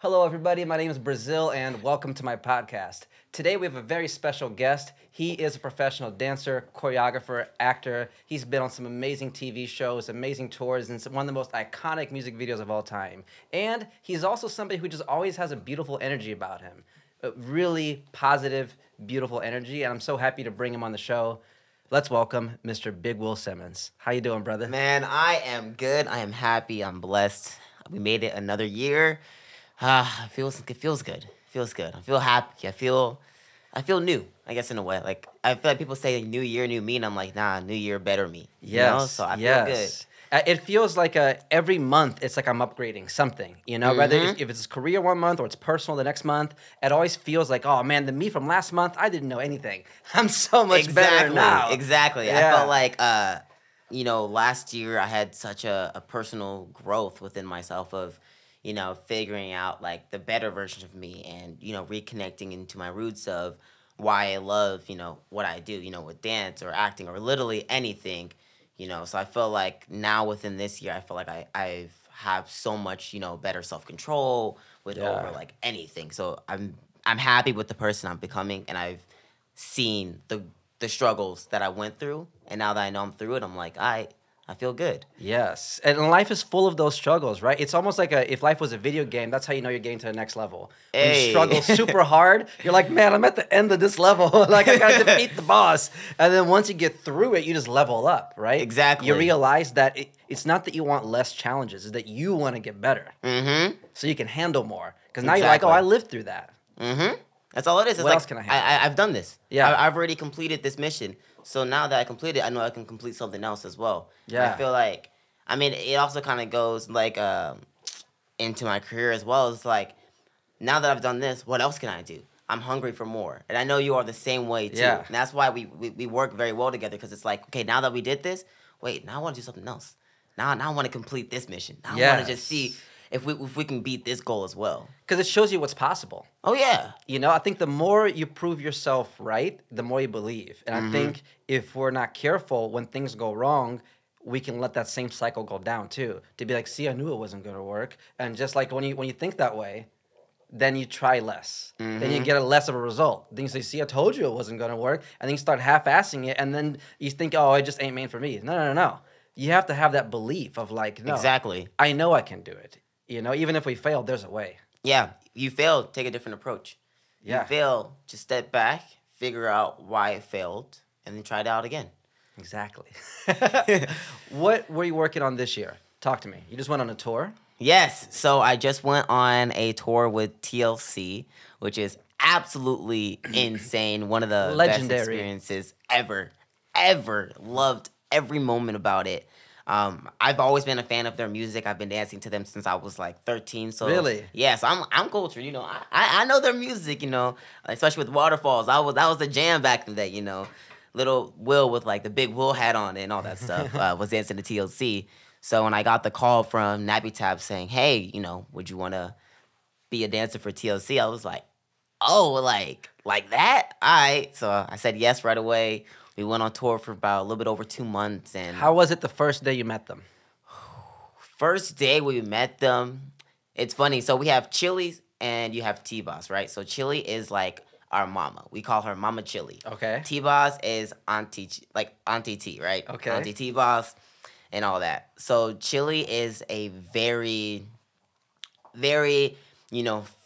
Hello, everybody. My name is Brazil, and welcome to my podcast. Today, we have a very special guest. He is a professional dancer, choreographer, actor. He's been on some amazing TV shows, amazing tours, and one of the most iconic music videos of all time. And he's also somebody who just always has a beautiful energy about him. A really positive, beautiful energy, and I'm so happy to bring him on the show. Let's welcome Mr. Big Will Simmons. How you doing, brother? Man, I am good. I am happy. I'm blessed. We made it another year. It feels good. Feels good. I feel happy. I feel new. I guess in a way. Like I feel like people say new year, new me, and I'm like, nah, new year, better me. Yes. So I feel good. It feels like every month it's like I'm upgrading something, whether if it's career one month or it's personal the next month, it always feels like, oh man, the me from last month, I didn't know anything. I'm so much better now. Exactly. Yeah. I felt like, last year I had such a personal growth within myself of, figuring out like the better version of me and, reconnecting into my roots of why I love, what I do, with dance or acting or literally anything. So I feel like now within this year, I feel like I've have so much, better self-control with over like anything. So I'm happy with the person I'm becoming, and I've seen the struggles that I went through, and now that I know I'm through it, I'm like, I feel good. Yes, and life is full of those struggles, right? It's almost like if life was a video game, that's how you know you're getting to the next level. When you Hey. struggle super hard, you're like, man, I'm at the end of this level. Like, I gotta defeat the boss. And then once you get through it, you just level up, right? Exactly. You realize that it's not that you want less challenges, it's that you want to get better. Mm-hmm. So you can handle more. Because now you're like, oh, Exactly. I lived through that. Mm-hmm. That's all it is. It's What like, else can I handle? I've done this. Yeah. I've already completed this mission. So now that I completed it, I know I can complete something else as well. Yeah. I feel like, it also kind of goes like into my career as well. It's like, now that I've done this, what else can I do? I'm hungry for more. And I know you are the same way too. Yeah. And that's why we work very well together, because it's like, okay, now that we did this, wait, now I want to do something else. Now I want to complete this mission. Now I want to just see if we can beat this goal as well. Because it shows you what's possible. Oh, yeah. I think the more you prove yourself right, the more you believe. And I think if we're not careful, when things go wrong, we can let that same cycle go down too. To be like, see, I knew it wasn't going to work. And just like when you think that way, then you try less. Then you get a less of a result. Then you say, see, I told you it wasn't going to work. And then you start half-assing it. And then you think, oh, it just ain't made for me. No. You have to have that belief of like, no, Exactly. I know I can do it. Even if we fail, there's a way. Yeah, you failed, take a different approach. Yeah. You fail, just step back, figure out why it failed, and then try it out again. Exactly. What were you working on this year? Talk to me. You just went on a tour? Yes, so I just went on a tour with TLC, which is absolutely insane. One of the Legendary. best experiences ever. Loved every moment about it. I've always been a fan of their music. I've been dancing to them since I was like 13. So Really? Yeah, so I'm cultured. I know their music. Especially with Waterfalls. That was the jam back in the day. Little Will with like the big Will hat on and all that stuff was dancing to TLC. So when I got the call from Nappy Tab saying, "Hey, would you want to be a dancer for TLC?" I was like, "Oh, like that? All right." So I said yes right away. We went on tour for about a little bit over 2 months, and How was it the first day you met them? first day we met them, it's funny. So we have Chili and you have T-Boss, right? So Chili is like our mama. We call her Mama Chili. Okay. T-Boss is Auntie T, right? Okay. Auntie T-Boss and all that. So Chili is a very, very,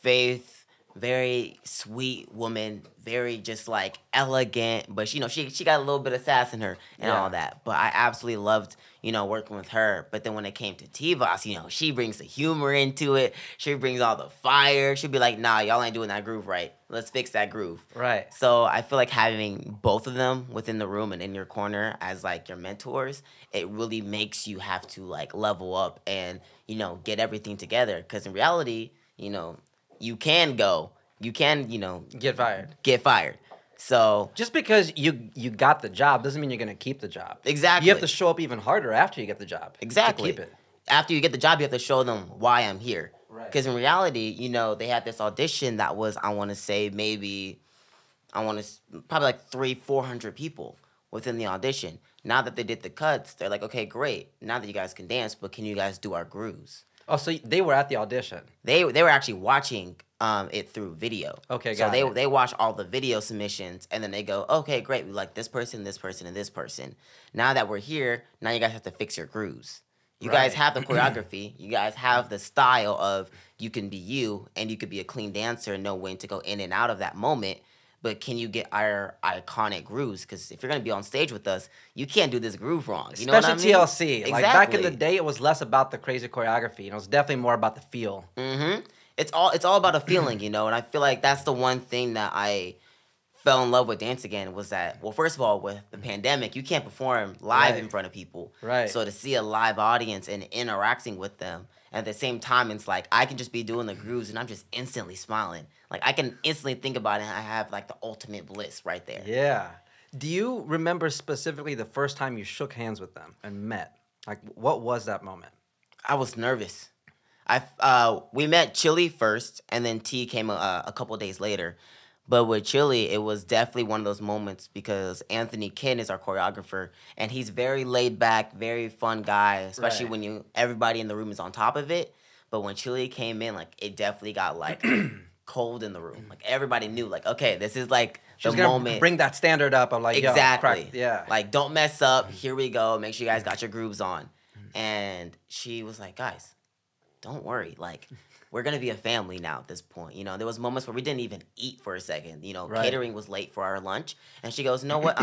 faith, very sweet woman, very just like elegant, but she got a little bit of sass in her and Yeah. all that. But I absolutely loved, working with her. But then when it came to T-Boss, she brings the humor into it. She brings all the fire. She'll be like, nah, y'all ain't doing that groove right. Let's fix that groove. Right. So I feel like having both of them within the room and in your corner as like your mentors, it really makes you have to like level up and, get everything together. Because in reality, you can, Get fired. get fired. So Just because you got the job doesn't mean you're going to keep the job. Exactly. You have to show up even harder after you get the job. Exactly. To keep it. After you get the job, you have to show them why I'm here. Right. Because in reality, they had this audition that was, I want to say, probably like 300-400 people within the audition. Now that they did the cuts, they're like, okay, great. Now that you guys can dance, but can you guys do our grooves? Oh, so they were at the audition. They were actually watching it through video. Okay, so got it. they watch all the video submissions and then they go, okay, great, we like this person, and this person. Now that we're here, now you guys have to fix your grooves. You guys Right. have the choreography. You guys have the style of you can be you and you could be a clean dancer and know when to go in and out of that moment. But can you get our iconic grooves? Because if you're gonna be on stage with us, you can't do this groove wrong. You know what I Especially mean? TLC. Like back in the day, it was less about the crazy choreography. It was definitely more about the feel. Mm-hmm. It's all about a feeling, and I feel like that's the one thing that I fell in love with dance again was that, well, first of all, with the pandemic, you can't perform live Right. in front of people. Right. So to see a live audience and interacting with them at the same time, it's like I can just be doing the grooves and I'm just instantly smiling. Like I can instantly think about it and I have like the ultimate bliss right there. Yeah. Do you remember specifically the first time you shook hands with them and met? Like, what was that moment? I was nervous. We met Chili first, and then T came a couple days later. But with Chili, it was definitely one of those moments because Anthony Kin is our choreographer, and he's very laid back, very fun guy, especially Right. when everybody in the room is on top of it. But when Chili came in, like it definitely got like cold in the room. Like everybody knew, like okay, this is like She was the gonna moment. bring that standard up. I'm like, yo, Exactly. crack. Yeah. Like, don't mess up. Here we go. Make sure you guys got your grooves on. And she was like, guys, don't worry. Like, we're gonna be a family now at this point. There was moments where we didn't even eat for a second. Right. Catering was late for our lunch. And she goes, you know what?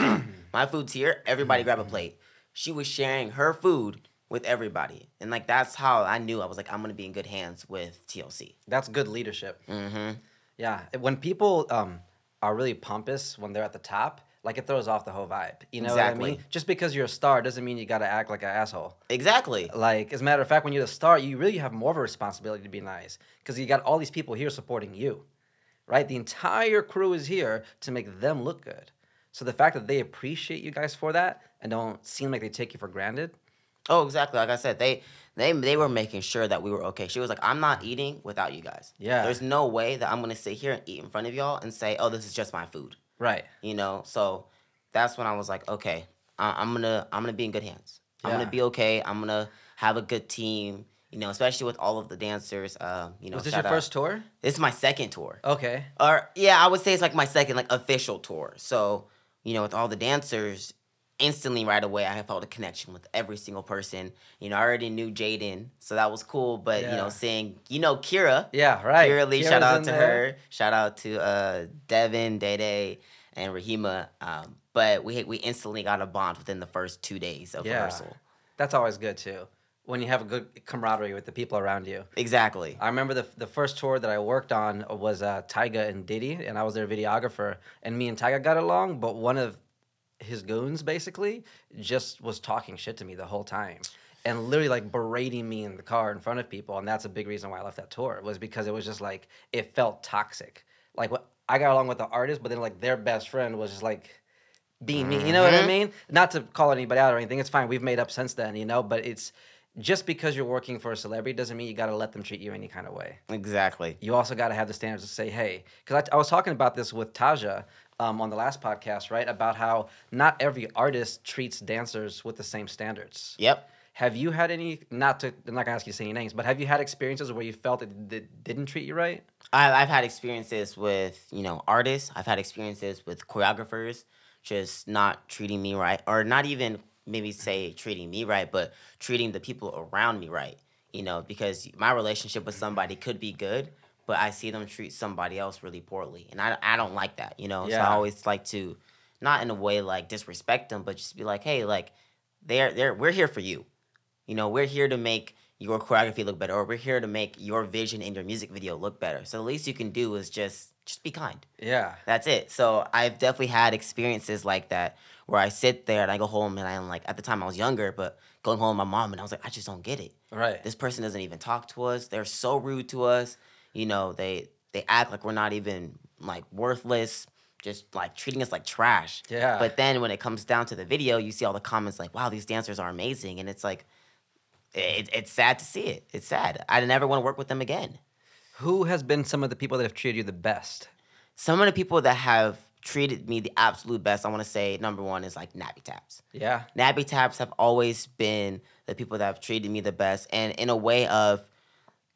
My food's here. Everybody grab a plate. She was sharing her food with everybody. And like that's how I knew I was like, I'm gonna be in good hands with TLC. That's good leadership. Mm-hmm. Yeah. When people are really pompous when they're at the top, like it throws off the whole vibe. You know what I mean? Exactly. Just because you're a star doesn't mean you gotta act like an asshole. Exactly. Like, as a matter of fact, when you're the star, you really have more of a responsibility to be nice because you got all these people here supporting you, right? The entire crew is here to make them look good. So the fact that they appreciate you guys for that and don't seem like they take you for granted, Oh, exactly. Like I said, they were making sure that we were okay. She was like, I'm not eating without you guys. Yeah. There's no way that I'm gonna sit here and eat in front of y'all and say, oh, this is just my food. right? So that's when I was like, okay, I'm gonna be in good hands. I'm Yeah. gonna be okay. I'm gonna have a good team. Especially with all of the dancers. Was this shout your out- first tour? This is my second tour. Okay. Or yeah, I would say it's like my second like official tour. So with all the dancers, instantly right away I felt a connection with every single person. I already knew Jaden, so that was cool. But Yeah. seeing Kira, Yeah, right. Kira Lee, Kira's shout out in to there. her, shout out to Devin, Day, and Rahima. But we instantly got a bond within the first 2 days of Yeah. rehearsal. That's always good too. When you have a good camaraderie with the people around you. Exactly. I remember the first tour that I worked on was Tyga and Diddy, and I was their videographer. And me and Tyga got along, but one of his goons basically just was talking shit to me the whole time, and literally like berating me in the car in front of people. And that's a big reason why I left that tour was because it was just like it felt toxic. Like what I got along with the artist, but then like their best friend was just like being me. You know what I mean? Not to call anybody out or anything. It's fine. We've made up since then, but it's just because you're working for a celebrity doesn't mean you got to let them treat you any kind of way. Exactly. You also got to have the standards to say, hey, because I was talking about this with Taja on the last podcast, right? About how not every artist treats dancers with the same standards. Yep. Have you had any, I'm not going to ask you to say any names, but have you had experiences where you felt that they didn't treat you right? I've had experiences with artists. I've had experiences with choreographers just not treating me right, or not even maybe say treating me right, but treating the people around me right. Because my relationship with somebody could be good, but I see them treat somebody else really poorly, and I don't like that. So Yeah. I always like to, not in a way like disrespect them, but just be like, hey, like we're here for you. We're here to make your choreography look better, or we're here to make your vision in your music video look better. So the least you can do is just be kind. Yeah. That's it. So I've definitely had experiences like that where I sit there and I go home and I'm like, at the time I was younger, but going home with my mom and I was like, I just don't get it. Right. This person doesn't even talk to us. They're so rude to us. They act like we're not even like worthless, just like treating us like trash. Yeah. But then when it comes down to the video, you see all the comments like, wow, these dancers are amazing. And it's like, it's sad to see it. It's sad. I never want to work with them again. Who has been some of the people that have treated you the best? Some of the people that have treated me the absolute best, I want to say number one is like Nappy Taps. Yeah. Nappy Taps have always been the people that have treated me the best, and in a way of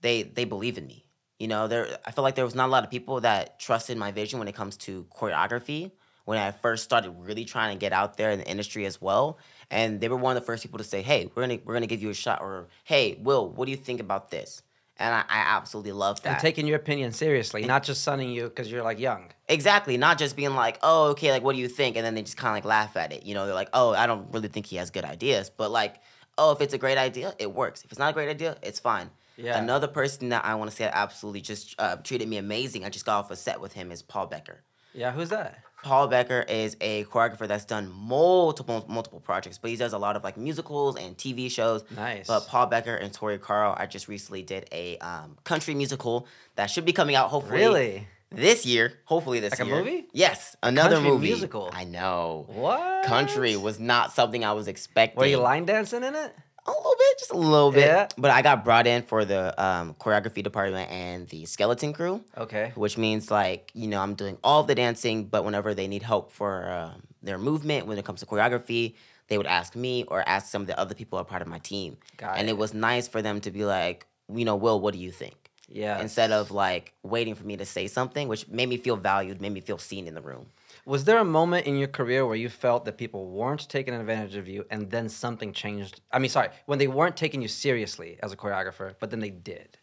they believe in me. You know, I feel like there was not a lot of people that trusted my vision when it comes to choreography when I first started really trying to get out there in the industry as well. And they were one of the first people to say, "Hey, we're gonna give you a shot," or "Hey, Will, what do you think about this?" And I absolutely love And that. taking your opinion seriously, not just sunning you because you're like young. Exactly, not just being like, "Oh, okay, like what do you think?" and then they just kind of like laugh at it. You know, they're like, "Oh, I don't really think he has good ideas," but like, "Oh, if it's a great idea, it works. If it's not a great idea, it's fine." Yeah. Another person that I want to say absolutely just treated me amazing. I just got off a set with him is Paul Becker. Yeah, who's that? Paul Becker is a choreographer that's done multiple projects, but he does a lot of like musicals and TV shows. Nice. But Paul Becker and Tori Carl, I just recently did a country musical that should be coming out hopefully Really? this year. Hopefully this Like a year. movie? Yes, another country movie. musical? I know. What? Country was not something I was expecting. Were you line dancing in it? A little bit, just a little bit. Yeah. But I got brought in for the choreography department and the skeleton crew. Okay. Which means like, you know, I'm doing all of the dancing, but whenever they need help for their movement, when it comes to choreography, they would ask me or ask some of the other people who are part of my team. Got it. It was nice for them to be like, you know, Will, what do you think? Yeah. Instead of like waiting for me to say something, which made me feel valued, made me feel seen in the room. Was there a moment in your career where you felt that people weren't taking advantage of you and then something changed? I mean, sorry, when they weren't taking you seriously as a choreographer, but then they did?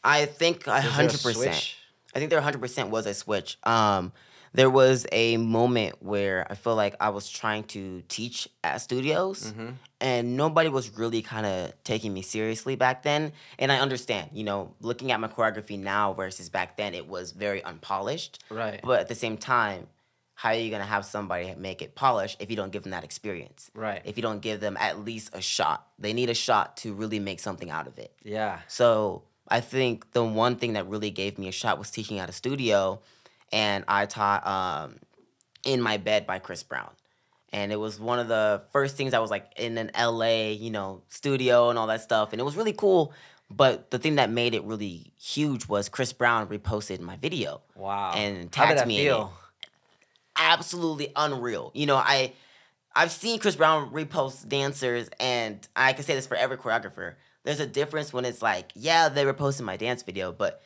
I think Was there a 100%. switch? I think there 100% was a switch. There was a moment where I feel like I was trying to teach at studios, and nobody was really kind of taking me seriously back then. And I understand, you know, looking at my choreography now versus back then, it was very unpolished. Right. But at the same time, how are you gonna have somebody make it polished if you don't give them that experience? Right. If you don't give them at least a shot, they need a shot to really make something out of it. Yeah. So I think the one thing that really gave me a shot was teaching at a studio, and I taught In My Bed by Chris Brown. And it was one of the first things I was like in an LA, you know, studio and all that stuff. And it was really cool. But the thing that made it really huge was Chris Brown reposted my video. Wow. And How did tagged that me in feel? it. Absolutely unreal. You know, I've seen Chris Brown repost dancers, and I can say this for every choreographer. There's a difference when it's like, yeah, they were posting my dance video, but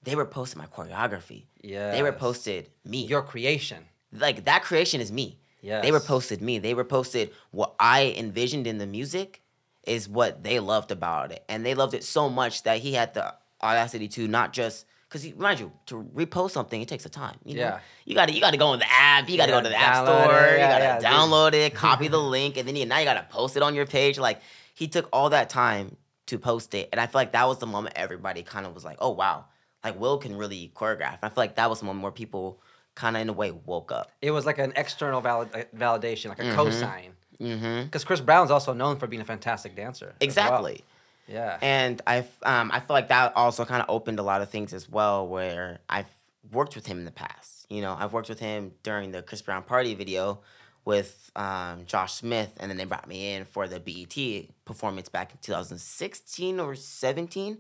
they were posting my choreography. Yeah. They were posted me. Your creation. Like, that creation is me. Yes. They were posted me. They were posted what I envisioned in the music is what they loved about it. And they loved it so much that he had the audacity to not just, because mind you, to repost something, it takes a time. You know? Yeah. You gotta go in the app. You gotta go to the app download store. it, You yeah, gotta yeah, download it, copy the link, and then now you gotta post it on your page. Like, he took all that time to post it. And I feel like that was the moment everybody kind of was like, oh, wow. Like, Will can really choreograph. I feel like that was the moment where people kind of, in a way, woke up. It was like an external validation, like a cosign. Mm-hmm. Because Chris Brown's also known for being a fantastic dancer. as well. Exactly. Yeah. And I feel like that also kind of opened a lot of things as well, where I've worked with him in the past. You know, I've worked with him during the Chris Brown Party video with Josh Smith, and then they brought me in for the BET performance back in 2016 or 17.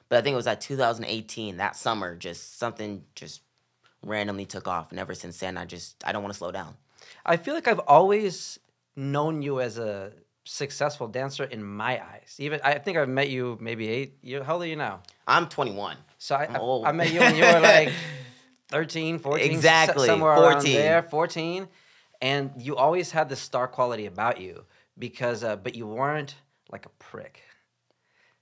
But I think it was at 2018, that summer, something randomly took off. And ever since then, I don't want to slow down. I feel like I've always known you as a successful dancer in my eyes. Even I think I've met you maybe 8 years. How old are you now? I'm 21. So I'm old. I met you when you were like 13, 14. Exactly, Somewhere 14. around there, 14. And you always had this star quality about you because, but you weren't like a prick.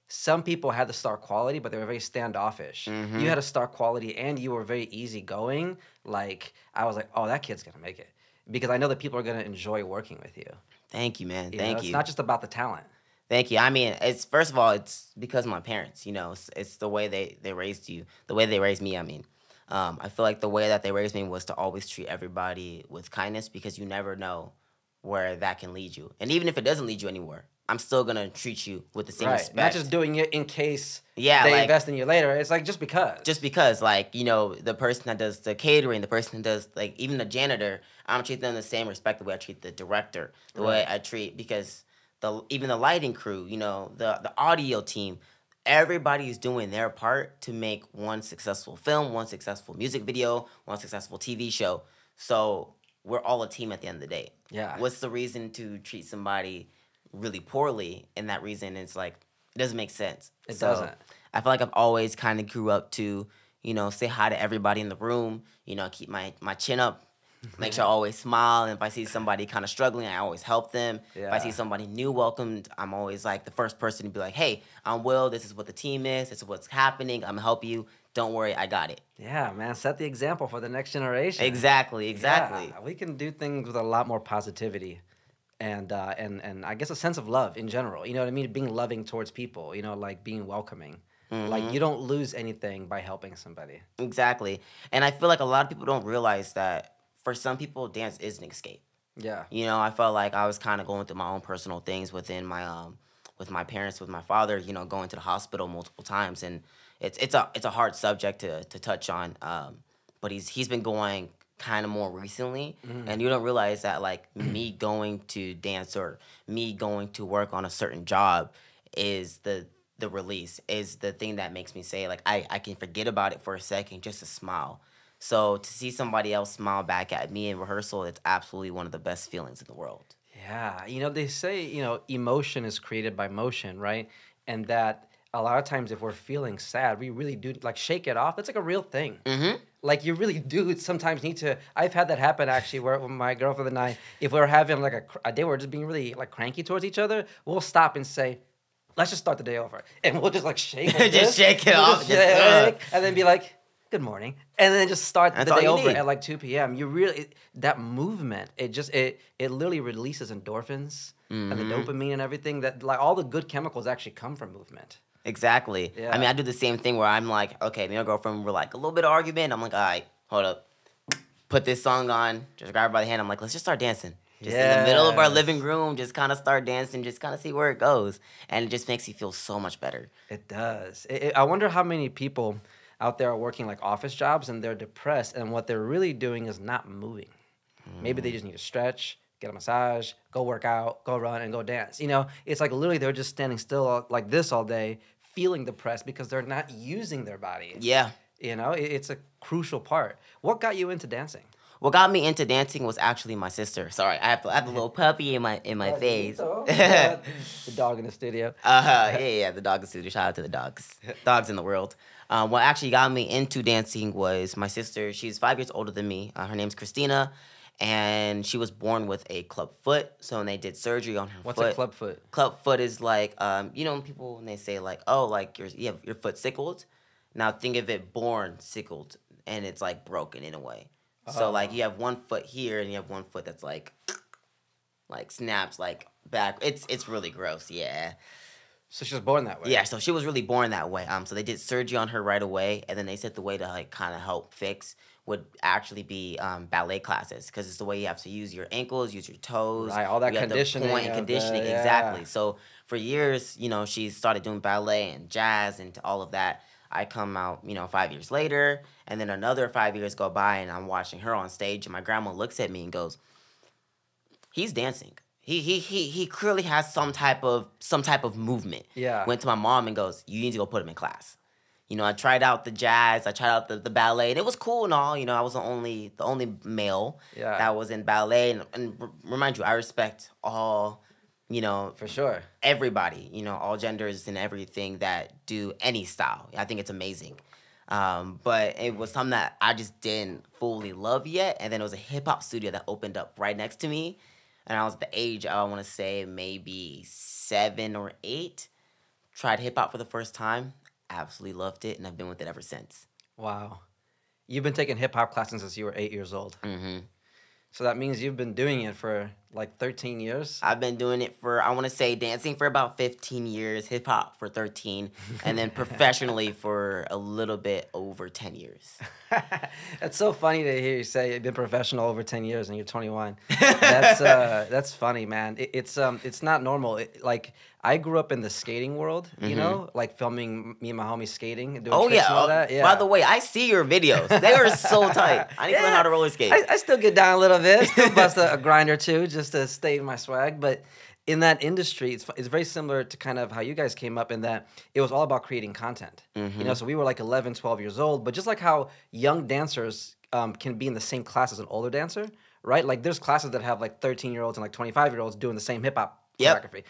Some people had the star quality, but they were very standoffish. Mm-hmm. You had a star quality and you were very easygoing. Like, I was like, oh, that kid's going to make it. Because I know that people are going to enjoy working with you. Thank you, man. You Thank know, you. It's not just about the talent. Thank you. I mean, it's first of all, it's because of my parents. You know, it's the way they raised you, the way they raised me. I mean, I feel like the way that they raised me was to always treat everybody with kindness, because you never know where that can lead you. And even if it doesn't lead you anywhere, I'm still gonna treat you with the same respect. Not just doing it in case they like, invest in you later. It's like just because. Just because, like, you know, the person that does the catering, the person that does, like, even the janitor, I'm treating them the same respect the way I treat the director, the way I treat, because even the lighting crew, you know, the audio team, everybody's doing their part to make one successful film, one successful music video, one successful TV show. So we're all a team at the end of the day. Yeah. What's the reason to treat somebody really poorly? And that reason is like, It doesn't make sense. It So doesn't. I feel like I've always kind of grew up to, say hi to everybody in the room, keep my chin up, make sure I always smile. And if I see somebody kind of struggling, I always help them. If I see Yeah. somebody new welcomed, I'm always like the first person to be like, hey, I'm Will. This is what the team is. This is what's happening. I'm going to help you. Don't worry. I got it. Yeah, man. Set the example for the next generation. Exactly. Yeah, we can do things with a lot more positivity and I guess a sense of love in general. You know what I mean? Being loving towards people, like being welcoming. Like you don't lose anything by helping somebody. Exactly. And I feel like a lot of people don't realize that for some people, dance is an escape. Yeah. I felt like I was kind of going through my own personal things within my with my parents, with my father. Going to the hospital multiple times, and it's a hard subject to touch on. But he's been going kind of more recently, and you don't realize that like me going to dance or me going to work on a certain job is the release, is the thing that makes me say like I can forget about it for a second just to smile. So to see somebody else smile back at me in rehearsal, it's absolutely one of the best feelings in the world. Yeah, they say, emotion is created by motion, right? And that a lot of times if we're feeling sad, we really do like shake it off. That's like a real thing. Like you really do sometimes need to. I've had that happen actually, where when my girlfriend and I, if we're having like a day where we're just being really like cranky towards each other, we'll stop and say, let's just start the day over. And we'll just like shake like Just this. shake it We'll off. just shake, and then be like, good morning, and then just start That's the all day you over need. at like 2 p.m. You really that movement. It literally releases endorphins and the dopamine and everything. That like all the good chemicals actually come from movement. Exactly. Yeah. I mean, I do the same thing where I'm like, okay, me and my girlfriend were like a little bit of argument. I'm like, all right, hold up. Put this song on. Just grab her by the hand. I'm like, let's just start dancing. Just in the middle of our Yes. living room, just kind of start dancing, just kind of see where it goes. And it just makes you feel so much better. It does. I wonder how many people out there are working like office jobs and they're depressed, and what they're really doing is not moving. Maybe they just need to stretch, get a massage, go work out, go run, and go dance. It's like literally they're just standing still like this all day, feeling depressed because they're not using their body. Yeah. It's a crucial part. What got you into dancing? What got me into dancing was actually my sister. Sorry, I have the little puppy in my face. The dog in the studio. Yeah, the dog is studio. Shout out to the dogs in the world. What actually got me into dancing was my sister. She's 5 years older than me. Her name's Christina, and she was born with a club foot. So when they did surgery on her What's foot, a club foot? club foot is like when people when they say like, oh, like you have your foot sickled. Now think of it born sickled, and it's like broken in a way. So like you have one foot here and you have one foot that's like snaps like back. It's really gross. Yeah. So she was born that way. Yeah. So she was really born that way. So they did surgery on her right away, and then they said the way to like kind of help fix would actually be ballet classes, because it's the way you have to use your ankles, use your toes. Right, all that you have to conditioning point and of conditioning. the- yeah. Exactly. So for years, she started doing ballet and jazz and all of that. I come out, 5 years later, and then another 5 years go by, and I'm watching her on stage, and my grandma looks at me and goes, "He's dancing. He clearly has some type of movement." Yeah. Went to my mom and goes, "You need to go put him in class." I tried out the jazz, I tried out the ballet, and it was cool and all. I was the only male Yeah. that was in ballet, and remind you, I respect all. For sure. Everybody, all genders and everything that do any style. I think it's amazing. But it was something that I just didn't fully love yet. And then it was a hip hop studio that opened up right next to me. And I was the age, I want to say maybe 7 or 8. Tried hip hop for the first time. Absolutely loved it. And I've been with it ever since. Wow. You've been taking hip hop classes since you were 8 years old. Mm-hmm. So that means you've been doing it for like 13 years? I've been doing it for, I want to say, dancing for about 15 years, hip hop for 13, and then professionally for a little bit over 10 years. That's so funny to hear you say you've been professional over 10 years and you're 21. That's funny, man. It's not normal. Like I grew up in the skating world, like filming me and my homies skating and doing Oh, tricks yeah. and all that. Yeah. By the way, I see your videos. They are so tight. I need to learn how to roller skate. I still get down a little bit. Still bust a grind or two just to stay in my swag. But in that industry, it's very similar to kind of how you guys came up in that it was all about creating content. So we were like 11, 12 years old. But just like how young dancers can be in the same class as an older dancer, right? Like there's classes that have like 13-year-olds and like 25-year-olds doing the same hip hop Yep. choreography.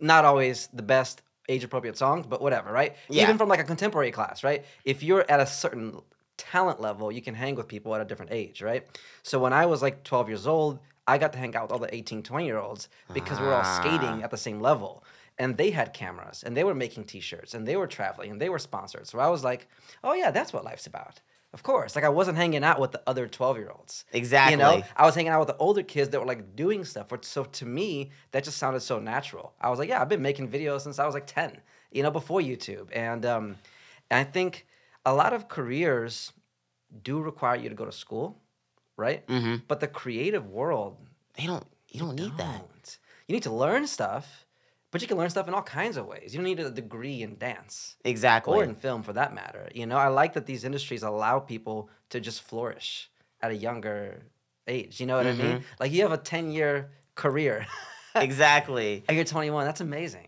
Not always the best age appropriate songs, but whatever, right? Yeah. Even from like a contemporary class, right? If you're at a certain talent level, you can hang with people at a different age, right? So when I was like 12 years old, I got to hang out with all the 18, 20-year-olds because we were all skating at the same level. And they had cameras, and they were making T-shirts, and they were traveling, and they were sponsored. So I was like, oh yeah, that's what life's about. Of course. Like I wasn't hanging out with the other 12-year-olds. Exactly. You know, I was hanging out with the older kids that were like doing stuff. So to me, that just sounded so natural. I was like, yeah, I've been making videos since I was like 10, you know, before YouTube. And I think a lot of careers do require you to go to school, right? Mm-hmm. But the creative world, You don't need that. you need to learn stuff, but you can learn stuff in all kinds of ways. You don't need a degree in dance Exactly. or in film for that matter. You know, I like that these industries allow people to just flourish at a younger age. You know what I mean? Like you have a 10-year career Exactly. and you're 21. That's amazing.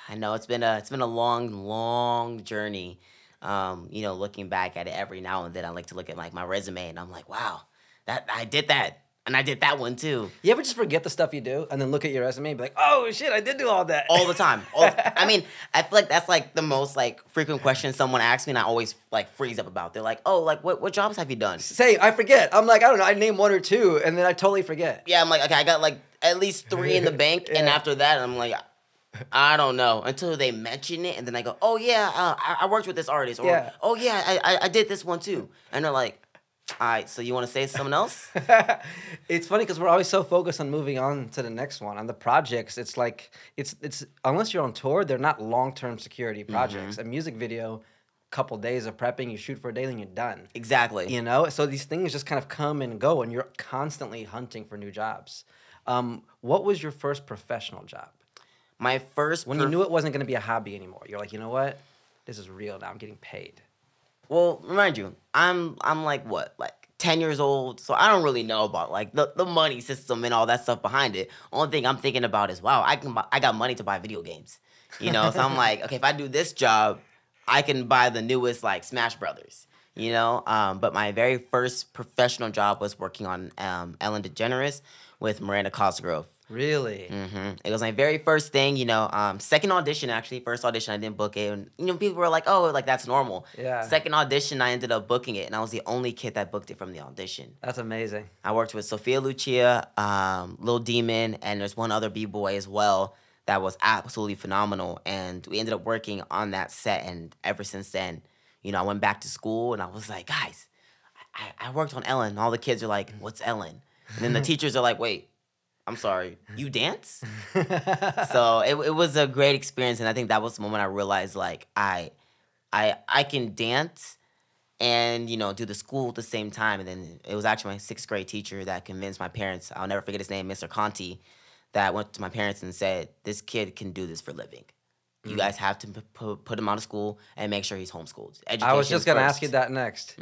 I know it's been a long journey. You know, looking back at it every now and then, I like to look at like my resume and I'm like, wow, that I did that. And I did that one too. You ever just forget the stuff you do and then look at your resume and be like, oh shit, I did do all that. All the time. I mean, I feel like that's like the most like frequent question someone asks me and I always like freeze up about. They're like, oh, like what jobs have you done? Say, I forget. I'm like, I don't know, I name one or two and then I totally forget. Yeah, I'm like, okay, I got like at least 3 in the bank. And Yeah. after that, I'm like, I don't know. Until they mention it and then I go, oh yeah, I worked with this artist. Or, Yeah. oh yeah, I did this one too. And they're like, all right, so you want to say something else? It's funny because we're always so focused on moving on to the next one. On the projects, it's like it's unless you're on tour, they're not long-term security projects. A music video, couple days of prepping, you shoot for a day, then you're done. Exactly. You know, so these things just kind of come and go, and you're constantly hunting for new jobs. What was your first professional job? My first When you knew it wasn't going to be a hobby anymore, you're like, you know what, this is real now. I'm getting paid. Well, remind you, I'm like what, like 10 years old, so I don't really know about like the money system and all that stuff behind it. Only thing I'm thinking about is, wow, I got money to buy video games, you know. So I'm like, okay, if I do this job, I can buy the newest like Smash Brothers, you know. But my very first professional job was working on Ellen DeGeneres with Miranda Cosgrove. Really? It was my very first thing, you know. Second audition, actually. First audition, I didn't book it. And, you know, people were like, oh, like, that's normal. Yeah. Second audition, I ended up booking it. And I was the only kid that booked it from the audition. That's amazing. I worked with Sophia Lucia, Lil Demon, and there's one other B-boy as well that was absolutely phenomenal. And we ended up working on that set. And ever since then, you know, I went back to school and I was like, guys, I worked on Ellen. And all the kids are like, what's Ellen? And then the teachers are like, wait. I'm sorry, you dance? So it was a great experience, and I think that was the moment I realized like I can dance and, you know, do the school at the same time. And then it was actually my 6th grade teacher that convinced my parents, I'll never forget his name, Mr. Conti, that went to my parents and said, this kid can do this for a living. You guys have to put him out of school and make sure he's homeschooled. I was just going to ask you first. that next.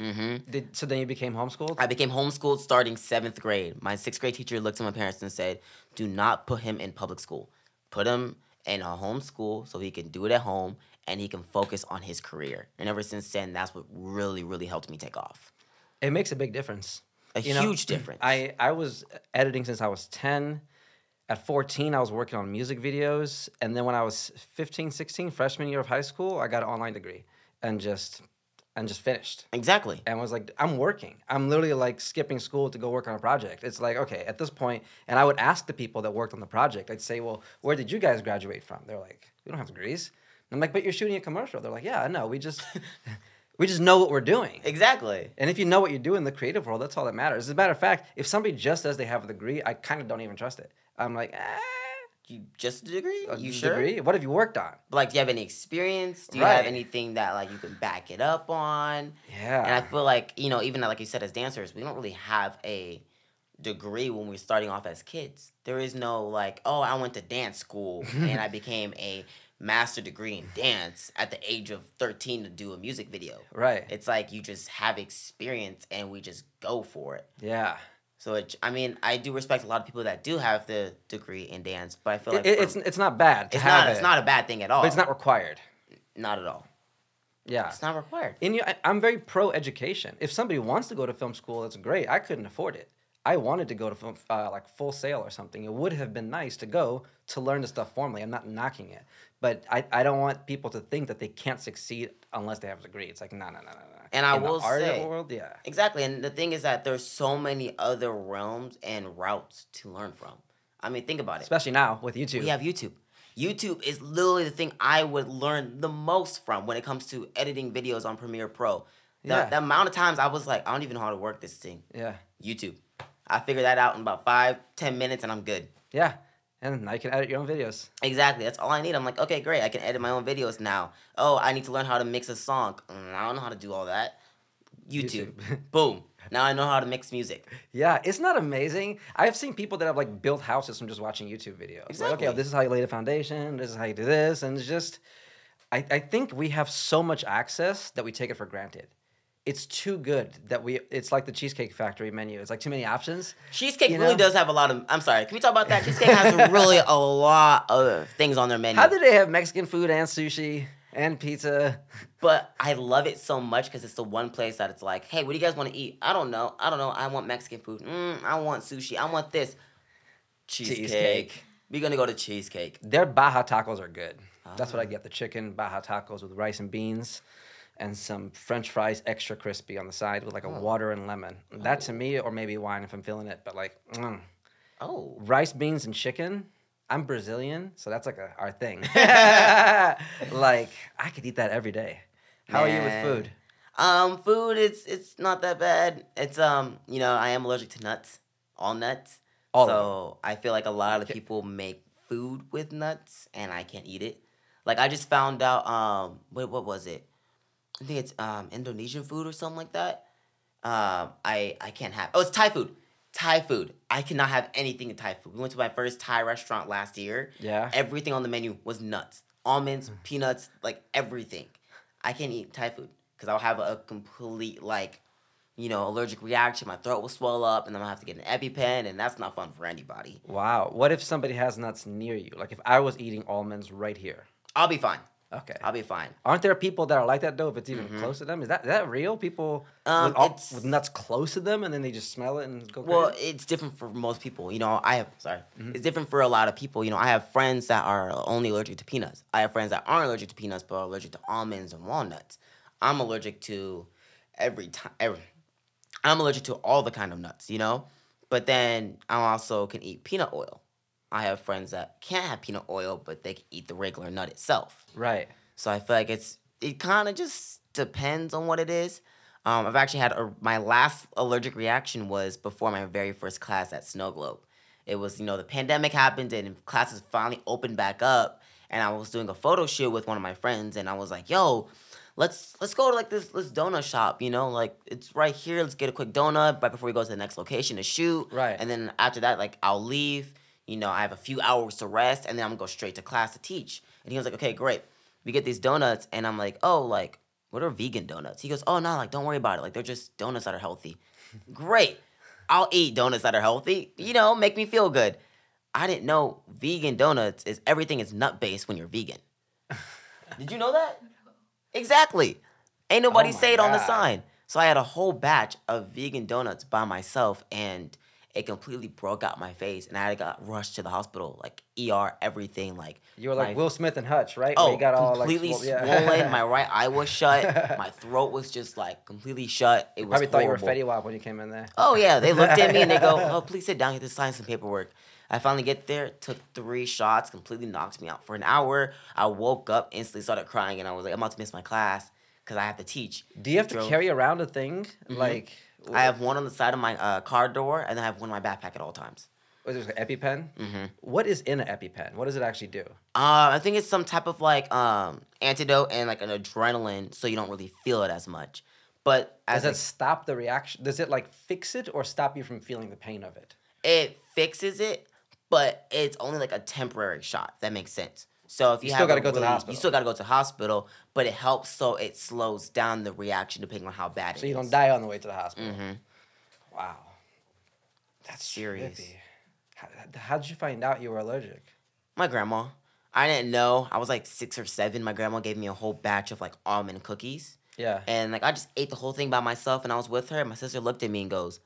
So then you became homeschooled? I became homeschooled starting 7th grade. My 6th grade teacher looked at my parents and said, do not put him in public school. Put him in a homeschool so he can do it at home and he can focus on his career. And ever since then, that's what really helped me take off. It makes a big difference. A huge difference. I was editing since I was 10. At 14, I was working on music videos. And then when I was 15, 16, freshman year of high school, I got an online degree and just finished. Exactly. And was like, I'm working. I'm literally like skipping school to go work on a project. It's like, okay, at this point, and I would ask the people that worked on the project, I'd say, well, where did you guys graduate from? They're like, we don't have degrees. And I'm like, but you're shooting a commercial. They're like, yeah, I know. We just know what we're doing. Exactly. And if you know what you do in the creative world, that's all that matters. As a matter of fact, if somebody just says they have a degree, I kind of don't even trust it. I'm like, You just a degree? You degree? sure? What have you worked on? Like, do you have any experience? Do you Right. have anything that, like, you can back it up on? Yeah. And I feel like, you know, even like you said, as dancers, we don't really have a degree when we're starting off as kids. There is no, like, oh, I went to dance school and I became a master degree in dance at the age of 13 to do a music video. Right. It's like you just have experience and we just go for it. Yeah. So, I mean, I do respect a lot of people that do have the degree in dance, but I feel like It's not bad to it's have not it, it's not a bad thing at all. but it's not required. Not at all. Yeah. It's not required. I'm very pro education. If somebody wants to go to film school, that's great. I couldn't afford it. I wanted to go to like Full Sail or something. It would have been nice to go to learn the stuff formally. I'm not knocking it, but I don't want people to think that they can't succeed unless they have a degree. It's like no. And I In the will art say, world, yeah, exactly. And the thing is that there's so many other realms and routes to learn from. I mean, think about it. especially now with YouTube. We have YouTube. YouTube is literally the thing I would learn the most from when it comes to editing videos on Premiere Pro. The amount of times I was like, I don't even know how to work this thing. Yeah. YouTube. I figured that out in about 5-10 minutes and I'm good. Yeah. And now you can edit your own videos. Exactly. That's all I need. I'm like, okay, great. I can edit my own videos now. Oh, I need to learn how to mix a song. I don't know how to do all that. YouTube. Boom. Now I know how to mix music. Yeah, it's not amazing. I've seen people that have like built houses from just watching YouTube videos. Exactly. Like, okay, this is how you lay the foundation. This is how you do this, and it's just, I think we have so much access that we take it for granted. It's too good that it's like the Cheesecake Factory menu. It's like too many options. Cheesecake really does have a lot of, I'm sorry, can we talk about that? Cheesecake has really a lot of things on their menu. How do they have Mexican food and sushi and pizza? But I love it so much because it's the one place that it's like, hey, what do you guys want to eat? I don't know. I want Mexican food. I want sushi. I want this. Cheesecake. We're going to go to Cheesecake. Their Baja tacos are good. That's what I get. The chicken Baja tacos with rice and beans and some French fries extra crispy on the side with like a water and lemon. That to me, or maybe wine if I'm feeling it, but like, rice, beans, and chicken. I'm Brazilian, so that's like our thing. Like, I could eat that every day. How are you with food? Food, it's not that bad. It's, I am allergic to nuts. All nuts. So I feel like a lot of people make food with nuts, and I can't eat it. Like, I just found out, what was it? I think it's Indonesian food or something like that. I can't have. Oh, it's Thai food. Thai food. I cannot have anything in Thai food. We went to my first Thai restaurant last year. Yeah. Everything on the menu was nuts, almonds, peanuts, like everything. I can't eat Thai food because I'll have a complete allergic reaction. My throat will swell up, and then I'll have to get an EpiPen, and that's not fun for anybody. Wow. What if somebody has nuts near you? Like if I was eating almonds right here. I'll be fine. Okay. I'll be fine. Aren't there people that are like that though? If it's even close to them, is that real? People with nuts close to them, and then they just smell it and go crazy? Well, it's different for most people. It's different for a lot of people. I have friends that are only allergic to peanuts. I have friends that aren't allergic to peanuts but are allergic to almonds and walnuts. I'm allergic to I'm allergic to all the kind of nuts. But then I also can eat peanut oil. I have friends that can't have peanut oil, but they can eat the regular nut itself. Right. So I feel like it kind of just depends on what it is. I've actually had my last allergic reaction was before my very first class at Snow Globe. It was, the pandemic happened and classes finally opened back up, and I was doing a photo shoot with one of my friends, and I was like, yo, let's go to like this donut shop, like it's right here. Let's get a quick donut right before we go to the next location to shoot. Right. And then after that, like I'll leave. I have a few hours to rest, and then I'm going to go straight to class to teach. And he was like, okay, great. We get these donuts, and I'm like, oh, like, what are vegan donuts? He goes, oh, no, like, don't worry about it. Like, they're just donuts that are healthy. Great. I'll eat donuts that are healthy. Make me feel good. I didn't know vegan donuts is everything is nut-based when you're vegan. Did you know that? Exactly. Ain't nobody say it on the sign. So I had a whole batch of vegan donuts by myself, and it completely broke out my face, and I got rushed to the hospital, like ER, everything. Like you were like Will Smith and Hutch, right? Oh, where you got completely all, swollen. My right eye was shut. My throat was just like completely shut. It was probably thought you were horrible. Fetty Wap when you came in there. Oh yeah, they looked at me and they go, "Oh, please sit down. Get to sign some paperwork." I finally get there, took 3 shots, completely knocked me out for an hour. I woke up, instantly started crying, and I was like, I'm about to miss my class because I have to teach. Do you have to carry around a thing like? I have one on the side of my car door, and then I have one in my backpack at all times. Was it an EpiPen? Mm-hmm. What is in an EpiPen? What does it actually do? I think it's some type of like antidote and like an adrenaline, so you don't really feel it as much. But does it stop the reaction? Does it like fix it or stop you from feeling the pain of it? It fixes it, but it's only like a temporary shot. If that makes sense. So if you still got to go to the hospital. You still got to go to the hospital, but it helps so it slows down the reaction depending on how bad it is. So you don't die on the way to the hospital. Mm-hmm. Wow. That's serious. How did you find out you were allergic? My grandma. I didn't know. I was like 6 or 7. My grandma gave me a whole batch of like almond cookies. Yeah. And like I just ate the whole thing by myself, and I was with her, and my sister looked at me and goes,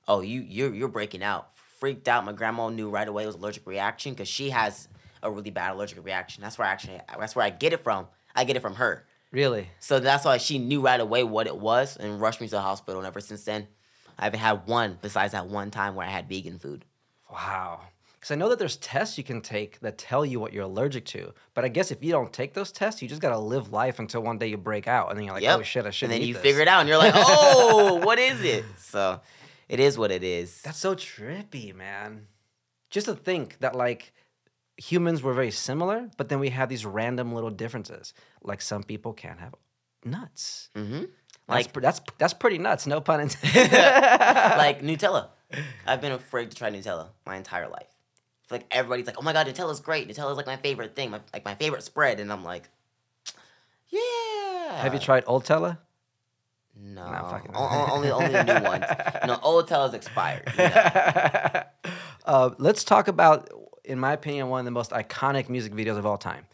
"Oh, you're breaking out." Freaked out. My grandma knew right away it was allergic reaction because she has a really bad allergic reaction. That's where I get it from. I get it from her. Really? So that's why she knew right away what it was and rushed me to the hospital. And ever since then, I haven't had one besides that one time where I had vegan food. Wow. Because I know that there's tests you can take that tell you what you're allergic to. But I guess if you don't take those tests, you just got to live life until one day you break out. And then you're like, oh shit, I shouldn't And then eat you this. figure it out and you're like, oh, what is it? So it is what it is. That's so trippy, man. Just to think that like humans were very similar, but then we have these random little differences. Like some people can't have nuts. Mm-hmm. That's pretty nuts, no pun intended. Like Nutella. I've been afraid to try Nutella my entire life. Like everybody's like, oh my god, Nutella's great. Nutella's like my favorite thing, my favorite spread. And I'm like, yeah. Have you tried Old Tella? No, Nah, fucking- only the new ones. Old Tella's expired. You know? Let's talk about, in my opinion, one of the most iconic music videos of all time.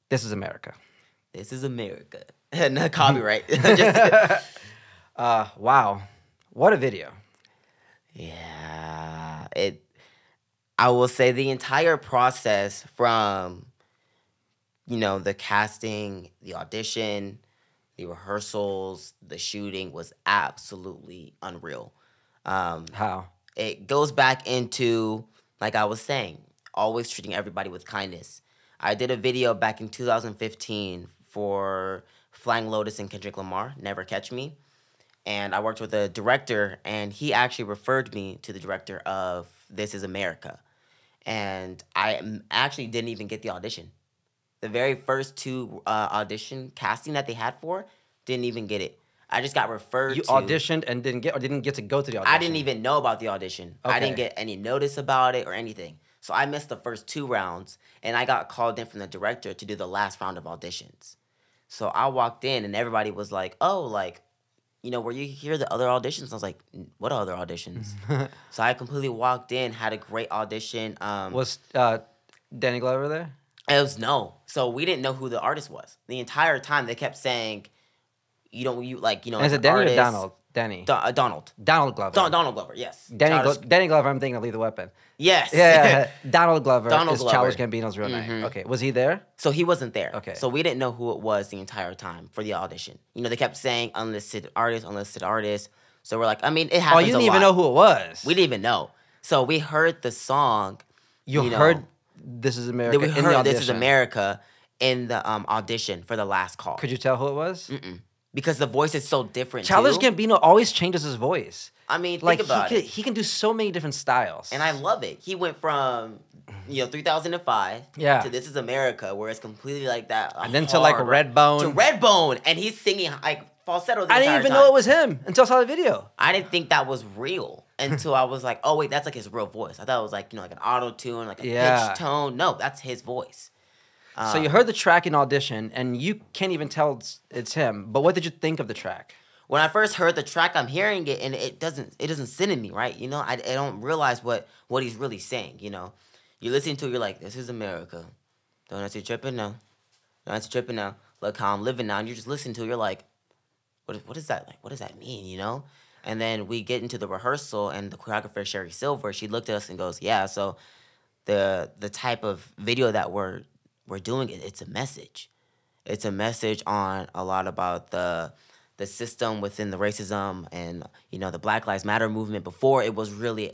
This is America. This is America. No copyright. Just- Wow. What a video. yeah, I will say the entire process from, the casting, the audition, the rehearsals, the shooting was absolutely unreal. How? It goes back into, like I was saying, always treating everybody with kindness. I did a video back in 2015 for Flying Lotus and Kendrick Lamar, Never Catch Me. And I worked with a director, and he actually referred me to the director of This Is America. And I actually didn't even get the audition. The very first two audition casting that they had for, didn't even get it. I just got referred You to. auditioned and didn't get to go to the audition? I didn't even know about the audition. I Okay. didn't get any notice about it or anything. So I missed the first two rounds, and I got called in from the director to do the last round of auditions. So I walked in, and everybody was like, oh, like, were you here the other auditions? I was like, what other auditions? So I completely walked in, had a great audition. Was Danny Glover there? It was no. So we didn't know who the artist was. The entire time they kept saying, And is like it an Danny artist, or Donald? Danny. Donald. Donald Glover. Donald Glover, yes. Danny Glover, I'm thinking of Leave the Weapon. Yes. Yeah. Donald Glover Donald is Glover. Childish Gambino's real name. Okay. Was he there? So he wasn't there. Okay. So we didn't know who it was the entire time for the audition. They kept saying unlisted artist. So we're like, it happens. Oh, you didn't even know who it was. We didn't even know. So we heard the song. You heard This Is America We in the heard audition. This Is America in the audition for the last call. Could you tell who it was? Mm-mm. Because the voice is so different. Childish too. Gambino always changes his voice. Think Like about it. he can do so many different styles. And I love it. He went from 3005 Yeah. to This Is America, where it's completely like that. And then to like Redbone. To Redbone, and he's singing like falsetto. I didn't even know it was him until I saw the video. I didn't think that was real until I was like, oh wait, that's like his real voice. I thought it was like like an auto tune, like a pitch tone. No, that's his voice. So you heard the track in audition, and you can't even tell it's him. But what did you think of the track? When I first heard the track, I'm hearing it, and it doesn't sit in me, right? I don't realize what he's really saying. You're listening to it, you're like, this is America. Don't have to tripping now. Don't have to tripping now. Look how I'm living now. And you're just listening to it, you're like, what is that like? What does that mean? And then we get into the rehearsal, and the choreographer Sherry Silver, she looked at us and goes, yeah. So the type of video that we're doing, it's a message. It's a message on a lot about the system within the racism and the Black Lives Matter movement. Before it was really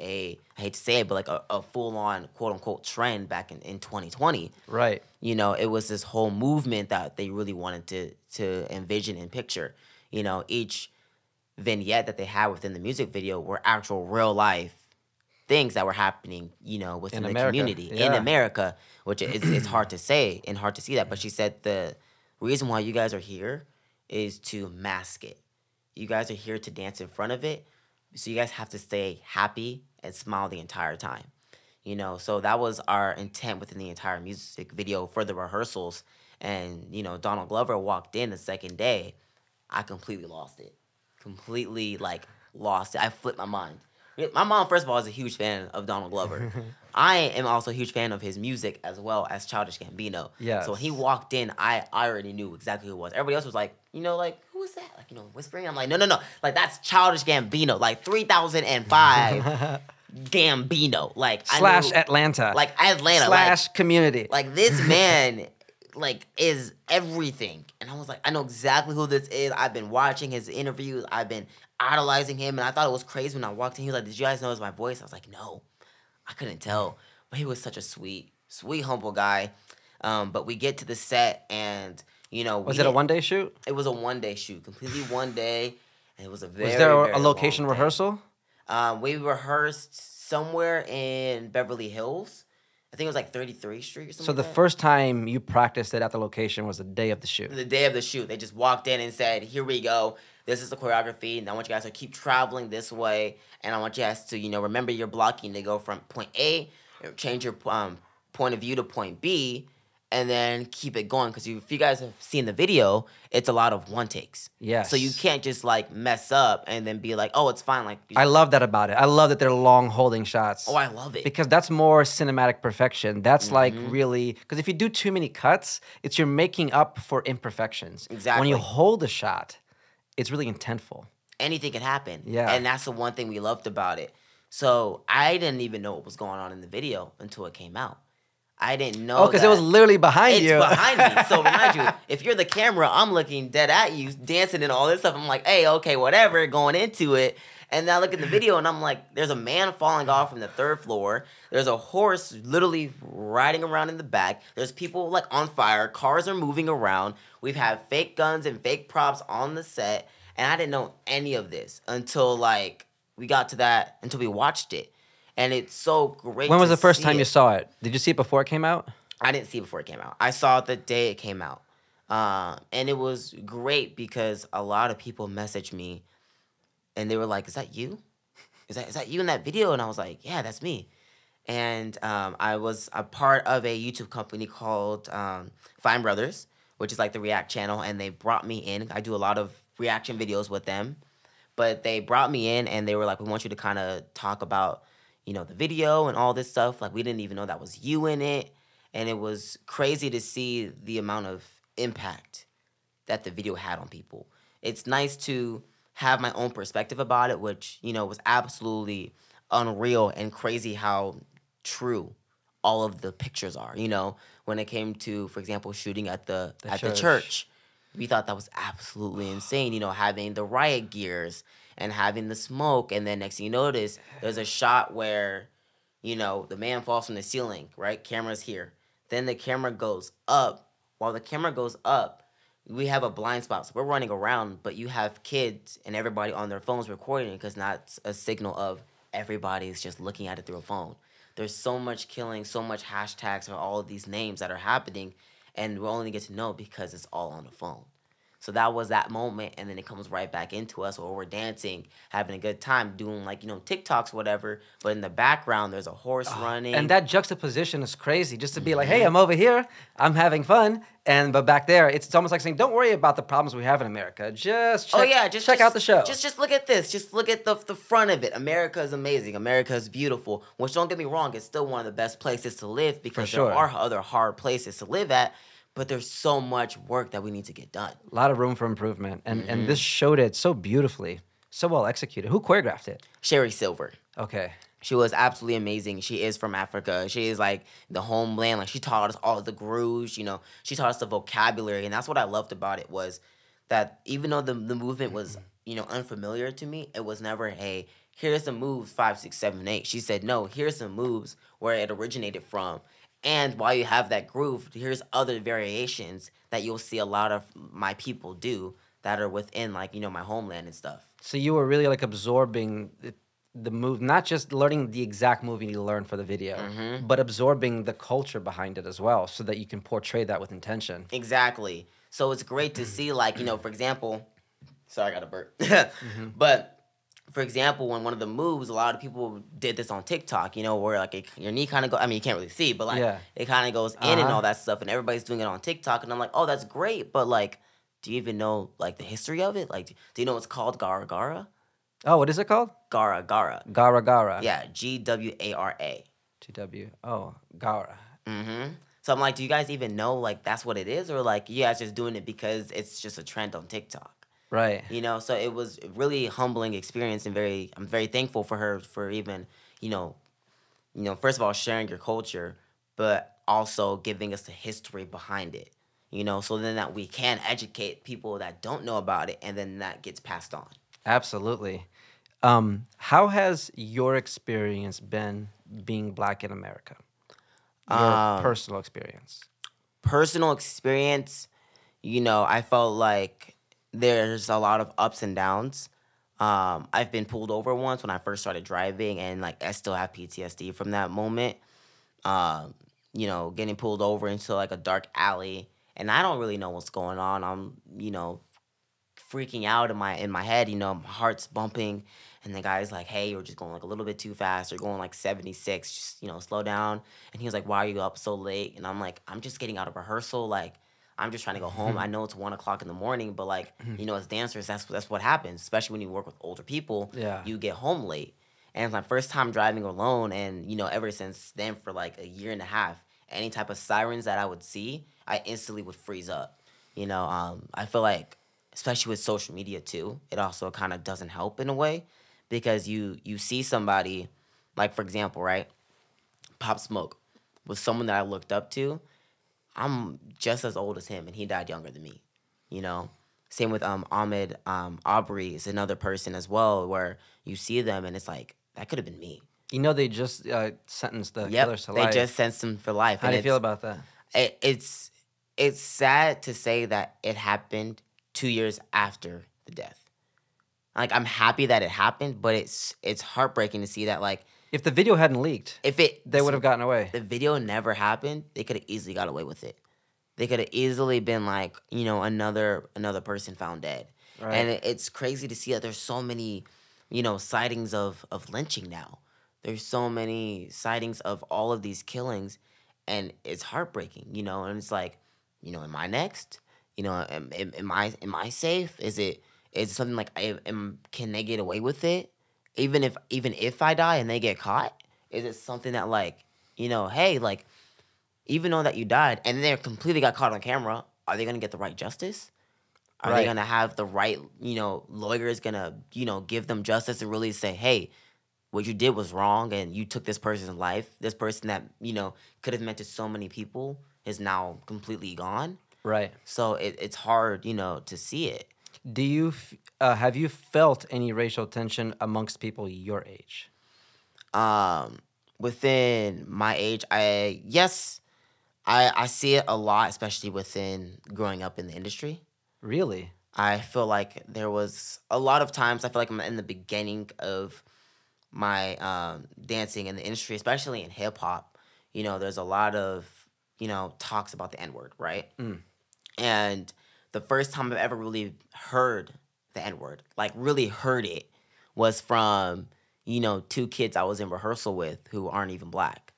I hate to say it, but like a full-on quote-unquote trend back in 2020. Right. It was this whole movement that they really wanted to envision and picture. Each vignette that they had within the music video were actual real life things that were happening, within the community in America, which it's hard to say and hard to see that. But she said the reason why you guys are here is to mask it. You guys are here to dance in front of it. So you guys have to stay happy and smile the entire time. So that was our intent within the entire music video for the rehearsals. And, Donald Glover walked in the second day. I completely lost it. Completely, lost it. I flipped my mind. My mom, first of all, is a huge fan of Donald Glover. I am also a huge fan of his music as well as Childish Gambino. Yes. So when he walked in, I already knew exactly who it was. Everybody else was like, like, who is that? Like, whispering. I'm like, no. Like, that's Childish Gambino. Like, 3005 Gambino. Like, Slash Atlanta. Like, Atlanta. Slash community. Like, this man, like, is everything. And I was like, I know exactly who this is. I've been watching his interviews. I've been idolizing him. And I thought it was crazy when I walked in. He was like, did you guys know it was my voice? I was like, no. I couldn't tell. But he was such a sweet, humble guy. But we get to the set and, was it a one-day shoot? It was a one-day shoot. Completely one day. And it was a very, was there very a location long day. rehearsal? We rehearsed somewhere in Beverly Hills. I think it was like 33rd Street or something. So the like that. first time you practiced it at the location was the day of the shoot. The day of the shoot, they just walked in and said, "Here we go. This is the choreography, and I want you guys to keep traveling this way, and I want you guys to, remember your blocking to go from point A, change your point of view to point B, and then keep it going. Because if you guys have seen the video, it's a lot of one takes. Yes. So you can't just like mess up and then be like, oh, it's fine. Like I love that about it. I love that they're long holding shots. Oh, I love it. Because that's more cinematic perfection. That's like really, because if you do too many cuts, it's you're making up for imperfections. Exactly. When you hold a shot, it's really intentful. Anything can happen. Yeah. And that's the one thing we loved about it. So I didn't even know what was going on in the video until it came out. I didn't know. Oh, because it was literally behind you. It's behind me. So remind you, if you're the camera, I'm looking dead at you, dancing and all this stuff. I'm like, hey, okay, whatever, going into it. And then I look at the video and I'm like, there's a man falling off from the 3rd floor. There's a horse literally riding around in the back. There's people like on fire. Cars are moving around. We've had fake guns and fake props on the set. And I didn't know any of this until like we got to that, until we watched it. And it's so great. When was the first see time it. you saw it? Did you see it before it came out? I didn't see it before it came out. I saw it the day it came out. And it was great because a lot of people messaged me and they were like, is that you? Is that you in that video? And I was like, yeah, that's me. And I was a part of a YouTube company called Fine Brothers, which is like the React channel. And they brought me in. I do a lot of reaction videos with them. But they brought me in and they were like, we want you to kind of talk about, the video and all this stuff. Like, we didn't even know that was you in it. And it was crazy to see the amount of impact that the video had on people. It's nice to have my own perspective about it, which, was absolutely unreal and crazy how true all of the pictures are. When it came to, for example, shooting at the church. We thought that was absolutely insane, having the riot gears and having the smoke. And then next thing you notice, there's a shot where, the man falls from the ceiling, right? Camera's here. Then the camera goes up. While the camera goes up, we have a blind spot. So we're running around, but you have kids and everybody on their phones recording it because that's a signal of everybody's just looking at it through a phone. There's so much killing, so much hashtags for all of these names that are happening. And we only get to know because it's all on the phone. So that was that moment, and then it comes right back into us where we're dancing, having a good time, doing like, TikToks, whatever. But in the background, there's a horse running. And that juxtaposition is crazy. Just to be like, hey, I'm over here, I'm having fun. But back there, it's almost like saying, don't worry about the problems we have in America. Just check out the show. Just look at this. Just look at the front of it. America is amazing. America is beautiful. Which, don't get me wrong, it's still one of the best places to live because there are other hard places to live at. But there's so much work that we need to get done. A lot of room for improvement. And this showed it so beautifully, so well executed. Who choreographed it? Sherry Silver. Okay. She was absolutely amazing. She is from Africa. She is like the homeland. Like, she taught us all the grooves, She taught us the vocabulary. And that's what I loved about it, was that even though the movement was, unfamiliar to me, it was never, hey, here's the moves 5, 6, 7, 8. She said, no, here's the moves where it originated from. And while you have that groove, here's other variations that you'll see a lot of my people do that are within, like, my homeland and stuff. So you were really, like, absorbing the move, not just learning the exact move you need to learn for the video, but absorbing the culture behind it as well so that you can portray that with intention. Exactly. So it's great to see, like, for example, sorry, I got a burp. But, for example, when one of the moves, a lot of people did this on TikTok, where like your knee kind of goes, I mean, you can't really see, but like it kind of goes in and all that stuff, and everybody's doing it on TikTok, and I'm like, oh, that's great, but like, do you even know like the history of it? Like, do you know it's called Gara Gara? Oh, what is it called? Gara, Gara. Gara Gara. Yeah, Gwara. GW. Oh, Gara. Mm-hmm. So I'm like, do you guys even know like that's what it is, or like you guys just doing it because it's just a trend on TikTok? Right. You know, so it was a really humbling experience, and I'm very thankful for her for even, first of all sharing your culture, but also giving us the history behind it. So then that we can educate people that don't know about it, and then that gets passed on. Absolutely. How has your experience been being Black in America? Your personal experience. Personal experience, I felt like there's a lot of ups and downs. I've been pulled over once when I first started driving, and like I still have PTSD from that moment. Getting pulled over into like a dark alley, and I don't really know what's going on. I'm, freaking out in my head. My heart's bumping, and the guy's like, "Hey, you're just going like a little bit too fast. You're going like 76. Just slow down." And he was like, "Why are you up so late?" And I'm like, "I'm just getting out of rehearsal. Like, I'm just trying to go home. I know it's 1:00 in the morning, but like, as dancers, that's what happens. Especially when you work with older people. Yeah. You get home late." And it's my first time driving alone, and ever since then, for like a year and a half, any type of sirens that I would see, I instantly would freeze up. I feel like, especially with social media too, it also kind of doesn't help in a way, because you see somebody, like for example, right, Pop Smoke was someone that I looked up to. I'm just as old as him, and he died younger than me. Same with Ahmed Aubrey is another person as well, where you see them and it's like that could have been me. They just sentenced the killers to life. They just sentenced him for life. How do you feel about that? It's sad to say that it happened 2 years after the death. Like, I'm happy that it happened, but it's heartbreaking to see that, like, if the video hadn't leaked, they would have gotten away. The video never happened, they could have easily got away with it. They could have easily been like, another person found dead. Right. And it's crazy to see that there's so many, sightings of lynching now. There's so many sightings of all of these killings, and it's heartbreaking, and it's like, am I next? Am I safe? Is it something like can they get away with it? Even if I die and they get caught, is it something that like, hey, like, even though that you died and they completely got caught on camera, are they gonna get the right justice? Are they gonna have the right, lawyers gonna, give them justice and really say, hey, what you did was wrong and you took this person's life. This person that, could have meant to so many people is now completely gone. Right. So it's hard, to see it. Do you have you felt any racial tension amongst people your age? Within my age, I see it a lot, especially within growing up in the industry. Really? I feel like there was a lot of times, I feel like I'm in the beginning of my dancing in the industry, especially in hip hop. There's a lot of, talks about the N-word, right? Mm. And the first time I've ever really heard the N-word, like really heard it, was from, two kids I was in rehearsal with who aren't even Black.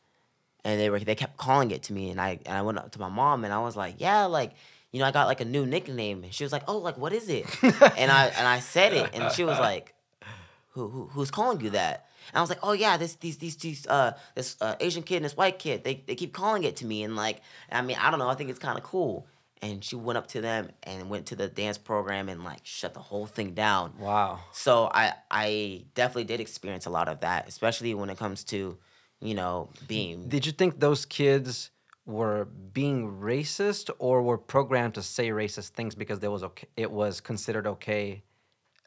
And they kept calling it to me, and I went up to my mom and I was like, yeah, like, I got like a new nickname. And she was like, oh, like, what is it? and I said it, and she was like, who's calling you that? And I was like, oh yeah, this Asian kid and this white kid, they keep calling it to me, and like, I mean, I don't know, I think it's kind of cool. And she went up to them and went to the dance program and like shut the whole thing down. Wow. So I definitely did experience a lot of that, especially when it comes to, being. Did you think those kids were being racist or were programmed to say racist things because it was considered okay?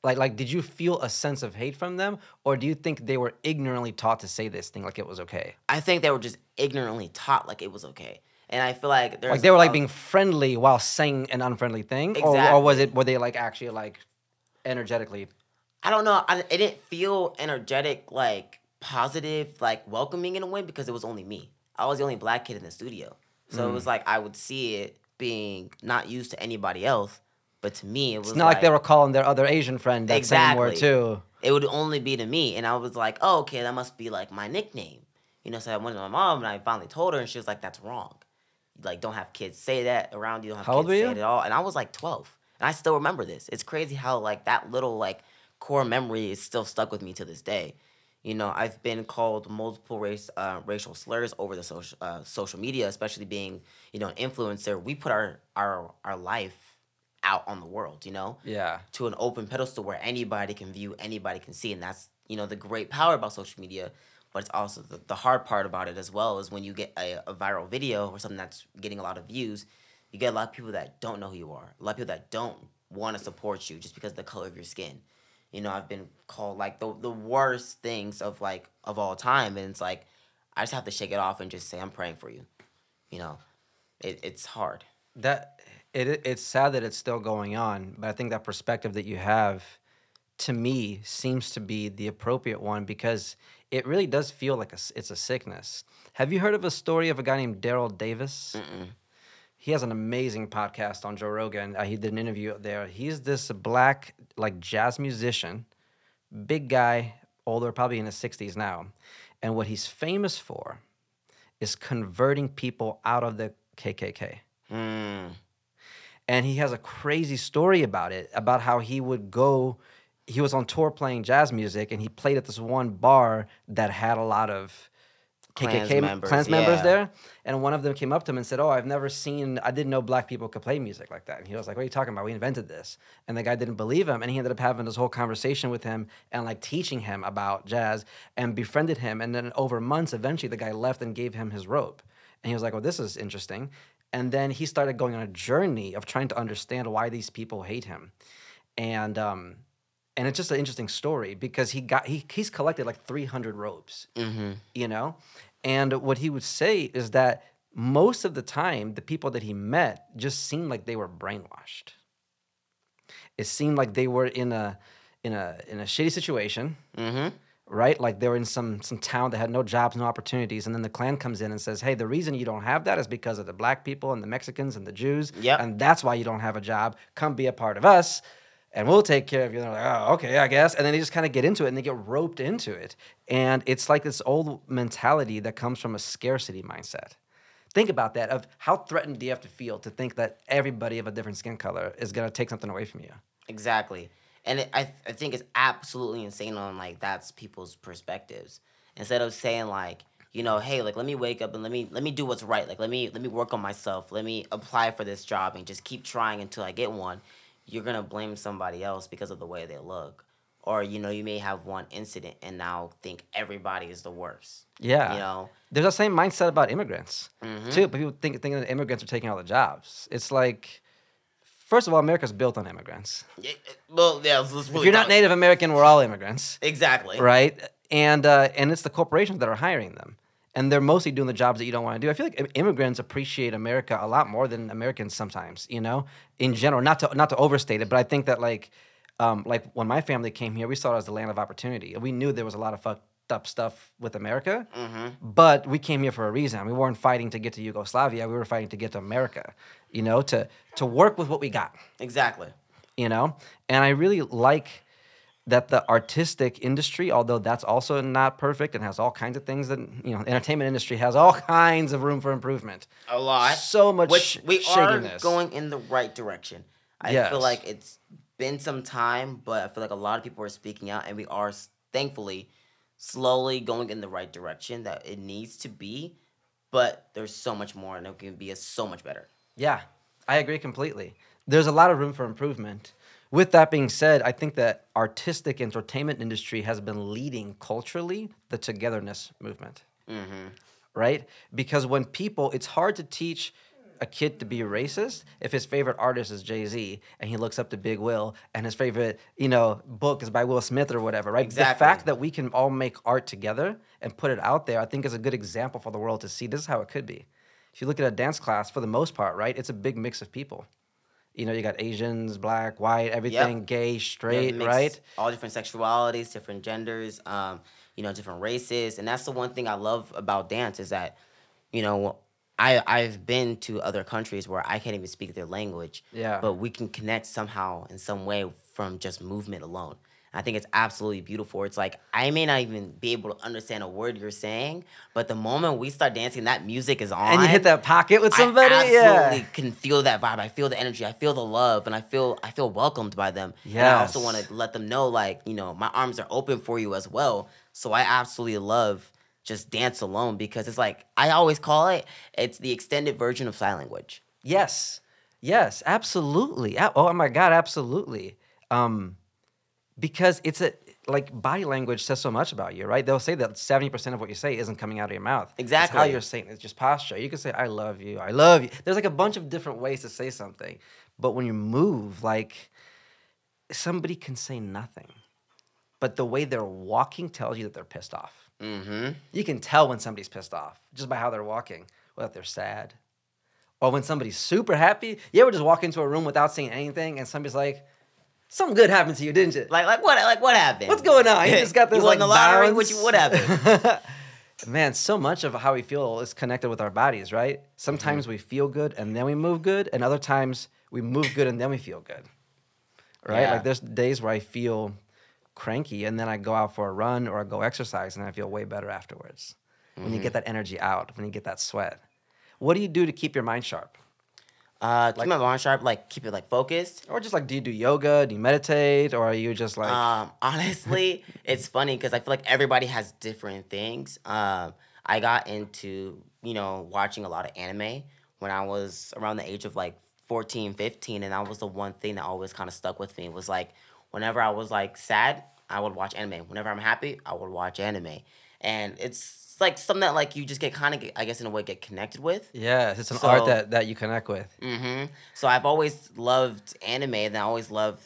Like, did you feel a sense of hate from them, or do you think they were ignorantly taught to say this thing like it was okay? I think they were just ignorantly taught like it was okay. And I feel like there's like they were like being friendly while saying an unfriendly thing, exactly. or were they like actually like energetically? I don't know. It didn't feel energetic, like positive, like welcoming in a way, because it was only me. I was the only Black kid in the studio, so it was like I would see it being not used to anybody else, but to me it was. It's not like they were calling their other Asian friend that same word too. It would only be to me, and I was like, oh, okay, that must be like my nickname, So I went to my mom, and I finally told her, and she was like, that's wrong. Like, don't have kids say that around you. Don't have How old kids were say it at all. And I was like 12. And I still remember this. It's crazy how, like, that little, like, core memory is still stuck with me to this day. You know, I've been called multiple racial slurs over the social media, especially being, you know, an influencer. We put our life out on the world, you know, Yeah. to an open pedestal where anybody can view, anybody can see, and that's, you know, the great power about social media. But it's also the hard part about it as well is when you get a viral video or something that's getting a lot of views, you get a lot of people that don't know who you are, a lot of people that don't want to support you just because of the color of your skin. You know, I've been called like the worst things of all time, and it's like I just have to shake it off and just say I'm praying for you. You know, it's hard. That it's sad that it's still going on, but I think that perspective that you have, to me, seems to be the appropriate one because it really does feel like it's a sickness. Have you heard of a story of a guy named Daryl Davis? Mm-mm. He has an amazing podcast on Joe Rogan. He did an interview there. He's this black like jazz musician, big guy, older, probably in his 60s now. And what he's famous for is converting people out of the KKK. Mm. And he has a crazy story about it, about how he would go, he was on tour playing jazz music, and he played at this one bar that had a lot of KKK Klans members there. And one of them came up to him and said, I didn't know black people could play music like that. And he was like, what are you talking about? We invented this. And the guy didn't believe him. And he ended up having this whole conversation with him and like teaching him about jazz and befriended him. And then over months, eventually the guy left and gave him his robe. And he was like, well, this is interesting. And then he started going on a journey of trying to understand why these people hate him. And it's just an interesting story because he's collected like 300 robes, Mm-hmm. you know? And what he would say is that most of the time, the people that he met just seemed like they were brainwashed. It seemed like they were in a shitty situation, Mm-hmm. right? Like they were in some town that had no jobs, no opportunities, and then the Klan comes in and says, hey, the reason you don't have that is because of the black people and the Mexicans and the Jews, Yep. and that's why you don't have a job. Come be a part of us, and we'll take care of you. And they're like, oh, okay, I guess. And then they just kind of get into it, and they get roped into it. And it's like this old mentality that comes from a scarcity mindset. Think about that, of how threatened do you have to feel to think that everybody of a different skin color is going to take something away from you? Exactly. And I think it's absolutely insane on like that's people's perspectives. Instead of saying like, you know, hey, like let me wake up and let me do what's right. Like let me work on myself. Let me apply for this job and just keep trying until I get one. You're gonna blame somebody else because of the way they look. Or, you know, you may have one incident and now think everybody is the worst. Yeah. You know? There's the same mindset about immigrants, Mm-hmm. too. People thinking that immigrants are taking all the jobs. It's like, first of all, America's built on immigrants. Well, yeah, let's really If you're not Native American, we're all immigrants, Exactly. right? And it's the corporations that are hiring them. And they're mostly doing the jobs that you don't want to do. I feel like immigrants appreciate America a lot more than Americans sometimes, you know, in general. Not to overstate it, but I think that like when my family came here, we saw it as the land of opportunity. We knew there was a lot of fucked up stuff with America, but we came here for a reason. We weren't fighting to get to Yugoslavia. We were fighting to get to America, you know, to work with what we got, Exactly. you know. And I really like that the artistic industry, although that's also not perfect and has all kinds of things that, you know, the entertainment industry has all kinds of room for improvement. A lot. So much Which we are shakiness. going in the right direction. I Yes. feel like it's been some time, but I feel like a lot of people are speaking out, and we are thankfully slowly going in the right direction that it needs to be. But there's so much more, and it can be so much better. Yeah, I agree completely. There's a lot of room for improvement. With that being said, I think that artistic entertainment industry has been leading culturally the togetherness movement, right? Because when people, it's hard to teach a kid to be racist if his favorite artist is Jay-Z and he looks up to Big Will and his favorite, you know, book is by Will Smith or whatever, right? Exactly. The fact that we can all make art together and put it out there, I think is a good example for the world to see this is how it could be. If you look at a dance class, for the most part, right, it's a big mix of people. You know, you got Asians, black, white, everything, gay, straight, mix right? All different sexualities, different genders, you know, different races. And that's the one thing I love about dance is that, you know, I've been to other countries where I can't even speak their language. Yeah. But we can connect somehow in some way from just movement alone. I think it's absolutely beautiful. It's like I may not even be able to understand a word you're saying, but the moment we start dancing, that music is on. And you hit that pocket with somebody? I absolutely Yeah. can feel that vibe. I feel the energy. I feel the love, and I feel welcomed by them. And I also want Yes. to let them know, like, my arms are open for you as well. So I absolutely love just dance alone because it's like I always call it's the extended version of sign language. Yes. Yes, absolutely. Oh my God, absolutely. Because it's like body language says so much about you, right? They'll say that 70% of what you say isn't coming out of your mouth. It's how Exactly. you're saying it. It's just posture. You can say, I love you. I love you. There's like a bunch of different ways to say something. But when you move, like somebody can say nothing. But the way they're walking tells you that they're pissed off. Mm-hmm. You can tell when somebody's pissed off just by how they're walking, or if they're sad. Or when somebody's super happy. You ever just walk into a room without saying anything and somebody's like, something good happened to you, didn't you? Like what happened? What's going on? You just got this you won like the lottery. bounce. What happened? Man, so much of how we feel is connected with our bodies, right? Sometimes we feel good and then we move good, and other times we move good and then we feel good, right? Yeah. Like there's days where I feel cranky and then I go out for a run or I go exercise and I feel way better afterwards. When you get that energy out, when you get that sweat. What do you do to keep your mind sharp? Keep my mind sharp, like keep it like focused. Or just like, do you do yoga? Do you meditate? Or are you just like... Honestly, it's funny because I feel like everybody has different things. I got into, watching a lot of anime when I was around the age of like 14, 15. And that was the one thing that always kind of stuck with me. It was like, whenever I was like sad, I would watch anime. Whenever I'm happy, I would watch anime. And it's like something that like you just get kind of, I guess in a way, get connected with. Yes, it's an art that you connect with. Mm-hmm. So I've always loved anime, and I always loved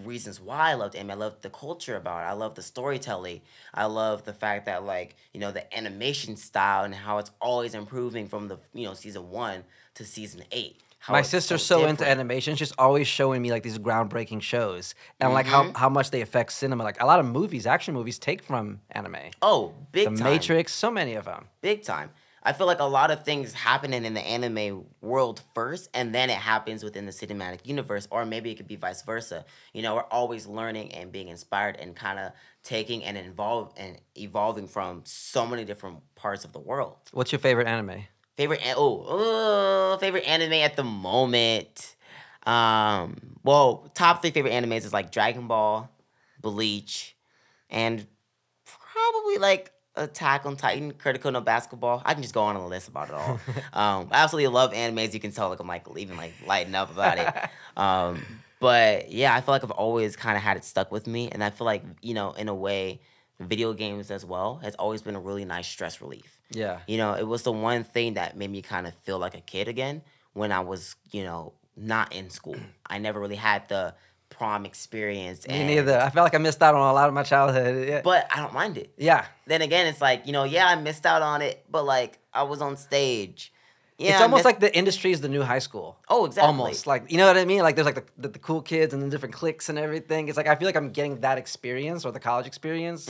reasons why I loved anime. I loved the culture about it. I love the storytelling. I love the fact that like, the animation style and how it's always improving from the, season 1 to season 8. My sister's so into animation. She's always showing me like these groundbreaking shows and like how much they affect cinema. Like a lot of movies, action movies, take from anime. Oh, big time. The Matrix, so many of them. Big time. I feel like a lot of things happening in the anime world first, and then it happens within the cinematic universe, or maybe it could be vice versa. We're always learning and being inspired and kind of taking and evolving from so many different parts of the world. What's your favorite anime? Favorite anime at the moment. Top 3 favorite animes is like Dragon Ball, Bleach, and probably like Attack on Titan, Critical No Basketball. I can just go on a list about it all. I absolutely love animes. You can tell like I'm like even like lighting up about it. But yeah, I feel like I've always kind of had it stuck with me, and I feel like in a way, video games as well has always been a really nice stress relief. Yeah. It was the one thing that made me kind of feel like a kid again when I was, not in school. I never really had the prom experience. Me neither. I felt like I missed out on a lot of my childhood. Yeah. But I don't mind it. Yeah. Then again, it's like, yeah, I missed out on it, but like I was on stage. Yeah, it's almost like the industry is the new high school. Oh, exactly. Almost. Like, you know what I mean? Like there's like the cool kids and the different cliques and everything. It's like I feel like I'm getting that experience or the college experience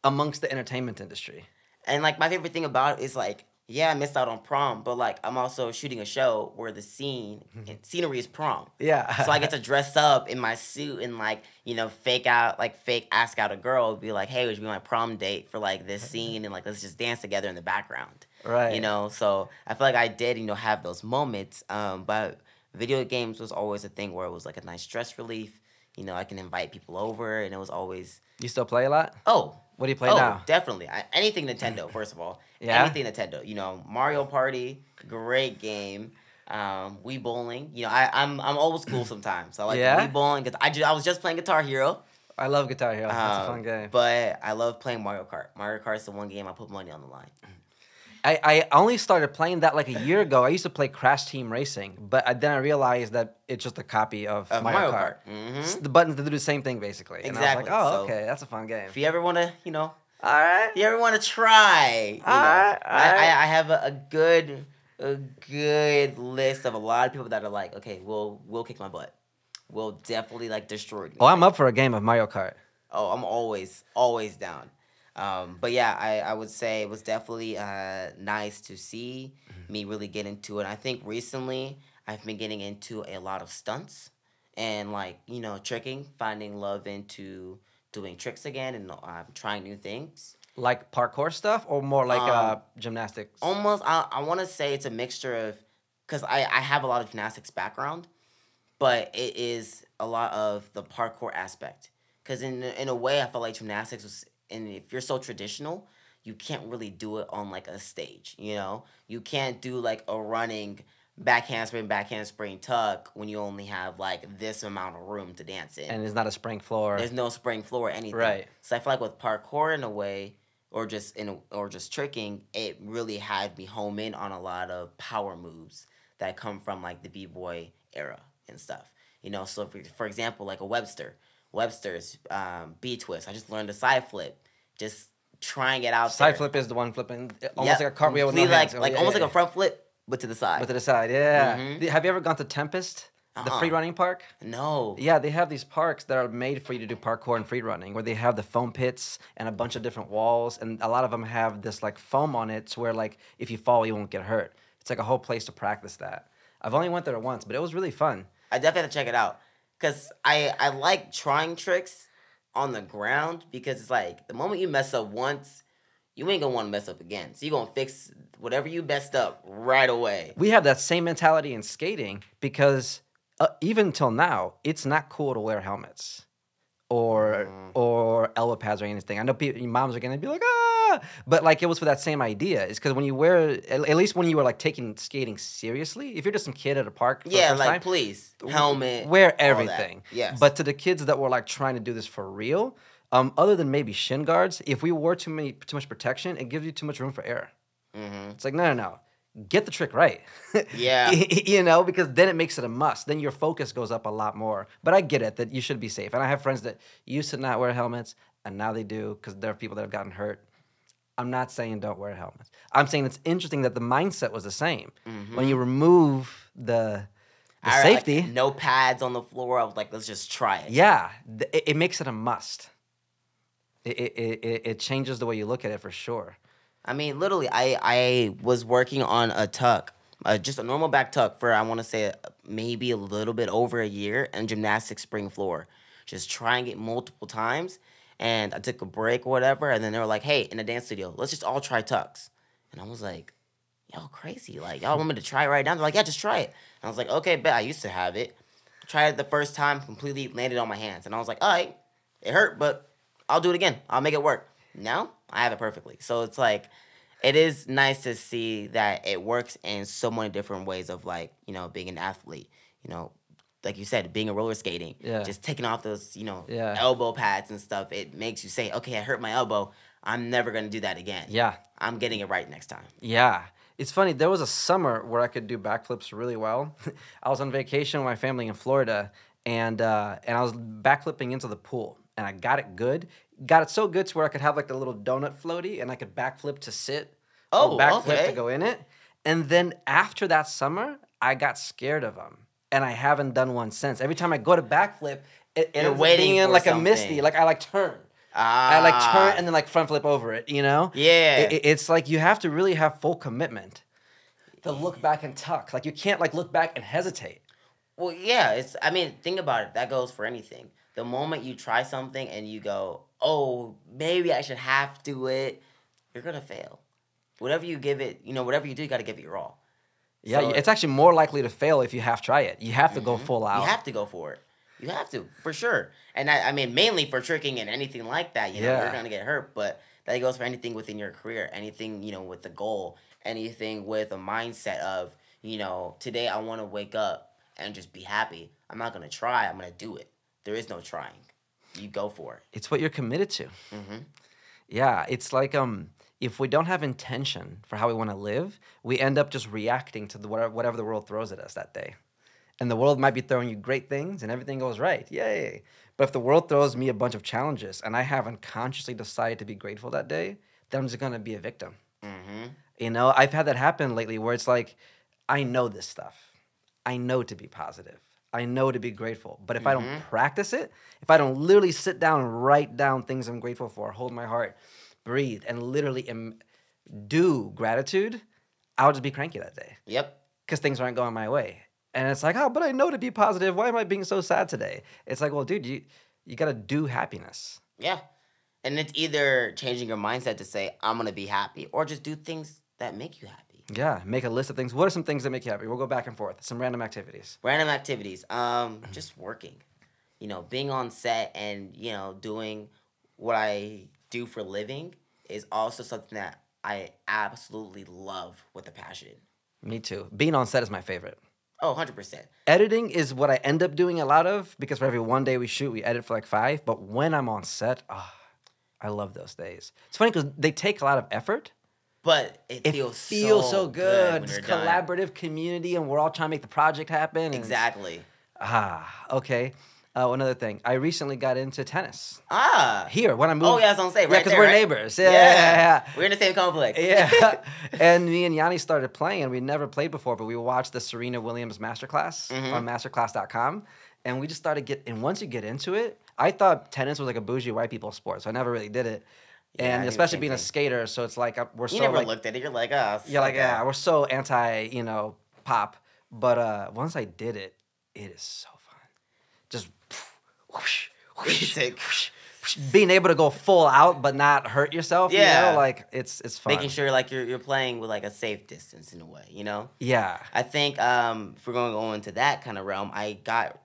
amongst the entertainment industry. And like my favorite thing about it is like, yeah, I missed out on prom, but like I'm also shooting a show where the scenery is prom. Yeah. So I get to dress up in my suit and like, fake ask out a girl, be like, hey, would you be my prom date for like this scene, and like let's just dance together in the background. Right. So I feel like I did, have those moments. But video games was always a thing where it was like a nice stress relief. I can invite people over, and it was always. You still play a lot? Oh. What do you play now? Definitely. Anything Nintendo, first of all. Yeah? Anything Nintendo. Mario Party, great game. Wii Bowling. I'm old school sometimes. I like Wii Bowling because I was just playing Guitar Hero. I love Guitar Hero. That's a fun game. But I love playing Mario Kart. Mario Kart's the one game I put money on the line. I only started playing that like a year ago. I used to play Crash Team Racing, but then I realized that it's just a copy of Mario Kart. Mm-hmm. The buttons do the same thing basically. Exactly. And I was like, oh, okay, that's a fun game. If you ever want to, all right. If you ever want to try, all right. I have a good list of a lot of people that are like, okay, we'll kick my butt. We'll definitely like destroy me. Oh, I'm up for a game of Mario Kart. Oh, I'm always down. But yeah, I would say it was definitely nice to see me really get into it. I think recently I've been getting into a lot of stunts and like tricking, finding love into doing tricks again and trying new things. Like parkour stuff, or more like gymnastics? Almost, I want to say it's a mixture of, because I have a lot of gymnastics background, but it is a lot of the parkour aspect. Because in a way, I feel like gymnastics was, and if you're so traditional, you can't really do it on like a stage. You can't do like a running backhand spring tuck when you only have like this amount of room to dance in. And it's not a spring floor. There's no spring floor or anything. Right. So I feel like with parkour in a way, or just tricking, it really had me home in on a lot of power moves that come from like the b-boy era and stuff. So for example, like a Webster's B-twist. I just learned a side flip, just trying it out. Side flip is the one flipping almost like a cartwheel with no hands. Like almost like a front flip, but to the side. But to the side, yeah. Have you ever gone to Tempest? The free running park? No. Yeah, they have these parks that are made for you to do parkour and free running, where they have the foam pits and a bunch of different walls, and a lot of them have this like foam on it, to where like if you fall, you won't get hurt. It's like a whole place to practice that. I've only went there once, but it was really fun. I definitely have to check it out, because I like trying tricks on the ground, because it's like the moment you mess up once, you ain't gonna want to mess up again. So you're gonna fix whatever you messed up right away. We have that same mentality in skating, because even till now, it's not cool to wear helmets or elbow pads or anything. I know moms are gonna be like, ah, but like it was for that same idea. It's because when you wear, at least when you were like taking skating seriously, if you're just some kid at a park, for the first time, please, helmet, wear everything. Yes. But to the kids that were like trying to do this for real, other than maybe shin guards, if we wore too much protection, it gives you too much room for error. It's like no. Get the trick right. Yeah. Because then it makes it a must. Then your focus goes up a lot more. But I get it that you should be safe. And I have friends that used to not wear helmets, and now they do, because there are people that have gotten hurt. I'm not saying don't wear helmets. I'm saying it's interesting that the mindset was the same. When you remove the safety. Like, no pads on the floor. I was like, let's just try it. Yeah. It makes it a must. It changes the way you look at it for sure. I mean, literally, I was working on a tuck, just a normal back tuck for, I want to say, maybe a little bit over a year, and gymnastics spring floor. Just trying it multiple times, and I took a break or whatever, and then they were like, hey, in the dance studio, let's just all try tucks. And I was like, y'all crazy. Like, y'all want me to try it right now? They're like, yeah, just try it. And I was like, okay, bet. I used to have it. Tried it the first time, completely landed on my hands. And I was like, all right, it hurt, but I'll do it again. I'll make it work. Now, I have it perfectly. So it's like, it is nice to see that it works in so many different ways of like, being an athlete. Like you said, being a roller skating. Yeah. Just taking off those, elbow pads and stuff. It makes you say, okay, I hurt my elbow. I'm never going to do that again. Yeah. I'm getting it right next time. Yeah. It's funny. There was a summer where I could do backflips really well. I was on vacation with my family in Florida, and I was backflipping into the pool, and I got it good. Got it so good to where I could have like the little donut floaty, and I could backflip to sit. Oh, backflip okay. to go in it. And then after that summer, I got scared of them, and I haven't done one since. Every time I go to backflip, it ends up being in like a misty. Like I turn. I like turn and then like front flip over it. Yeah. It's like you have to really have full commitment to look back and tuck. Like you can't like look back and hesitate. Well, yeah. Think about it. That goes for anything. The moment you try something and you go, oh, maybe I should have to do it, you're gonna fail. Whatever you give it, whatever you do, you got to give it your all. Yeah, So, it's actually more likely to fail if you half try it. You have to go full out. You have to go for it. You have to, for sure. And mainly for tricking and anything like that, you're going to get hurt. But that goes for anything within your career, anything, with the goal, anything with a mindset of, today I want to wake up and just be happy. I'm not going to try. I'm going to do it. There is no trying. You go for it. It's what you're committed to. Yeah, it's like if we don't have intention for how we want to live, we end up just reacting to whatever the world throws at us that day. And the world might be throwing you great things and everything goes right. Yay. But if the world throws me a bunch of challenges and I haven't consciously decided to be grateful that day, then I'm just going to be a victim. I've had that happen lately where it's like, I know this stuff. I know to be positive. I know to be grateful. But if I don't practice it, if I don't literally sit down and write down things I'm grateful for, hold my heart, breathe, and literally do gratitude, I'll just be cranky that day. Yep. Because things aren't going my way. And it's like, oh, but I know to be positive. Why am I being so sad today? It's like, well, dude, you got to do happiness. Yeah. And it's either changing your mindset to say, I'm going to be happy, or just do things that make you happy. Yeah, make a list of things. What are some things that make you happy? We'll go back and forth. Some random activities. Random activities. Just working. You know, being on set and, you know, doing what I do for a living is also something that I absolutely love with a passion. Me too. Being on set is my favorite. Oh, 100%. Editing is what I end up doing a lot of because for every one day we shoot, we edit for like 5. But when I'm on set, I love those days. It's funny because they take a lot of effort. But it feels so good. When It's you're done. collaborative community, and we're all trying to make the project happen. And Exactly. Okay. Another thing. I recently got into tennis. Here, when I moved. Oh, yeah, I was going to say, right Yeah, because there, we're right? neighbors. Yeah. We're in the same complex. Yeah. And me and Yanni started playing, and we never played before, but we watched the Serena Williams Masterclass on masterclass.com. And we just started and once you get into it, I thought tennis was like a bougie white people sport, so I never really did it. Yeah, I And do the especially same being a thing. skater, so it's like we're You so never like, looked at it. You're like, oh, yeah, like yeah, we're so anti, pop. But once I did it, it is so fun. Just whoosh, whoosh, Basic. whoosh, whoosh, being able to go full out but not hurt yourself. Yeah. Like it's fun. Making sure like you're playing with like a safe distance in a way, you know? Yeah. I think if we're going to go into that kind of realm, I got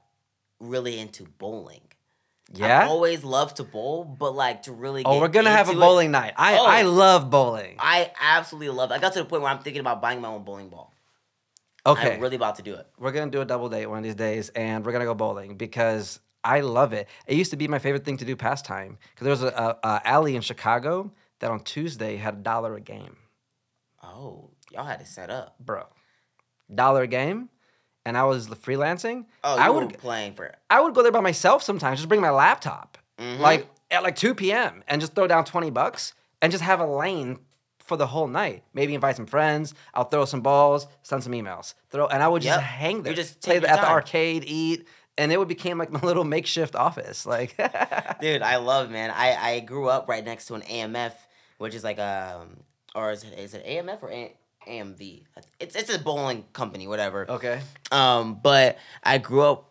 really into bowling. Yeah. I've always loved to bowl, but like to really Oh, get we're gonna have a into it, bowling night. I love bowling. I absolutely love it. I got to the point where I'm thinking about buying my own bowling ball. Okay. I'm really about to do it. We're gonna do a double date one of these days, and we're gonna go bowling because I love it. It used to be my favorite thing to do pastime because there was a alley in Chicago that on Tuesday had $1 a game, Oh, y'all had to set up. bro. $1 a game, and I was freelancing. Oh, I you would were playing for it. I would go there by myself sometimes, just bring my laptop, Mhm. like at like 2 p.m. and just throw down $20 and just have a lane for the whole night. Maybe invite some friends. I'll throw some balls, send some emails, and I would just Yep. hang there, You just play take your at the time. arcade, eat, and it would become like my little makeshift office. Like, Dude, I love, man. I grew up right next to an AMF, which is like or is it AMF or AMV? It's a bowling company, whatever. okay, But I grew up,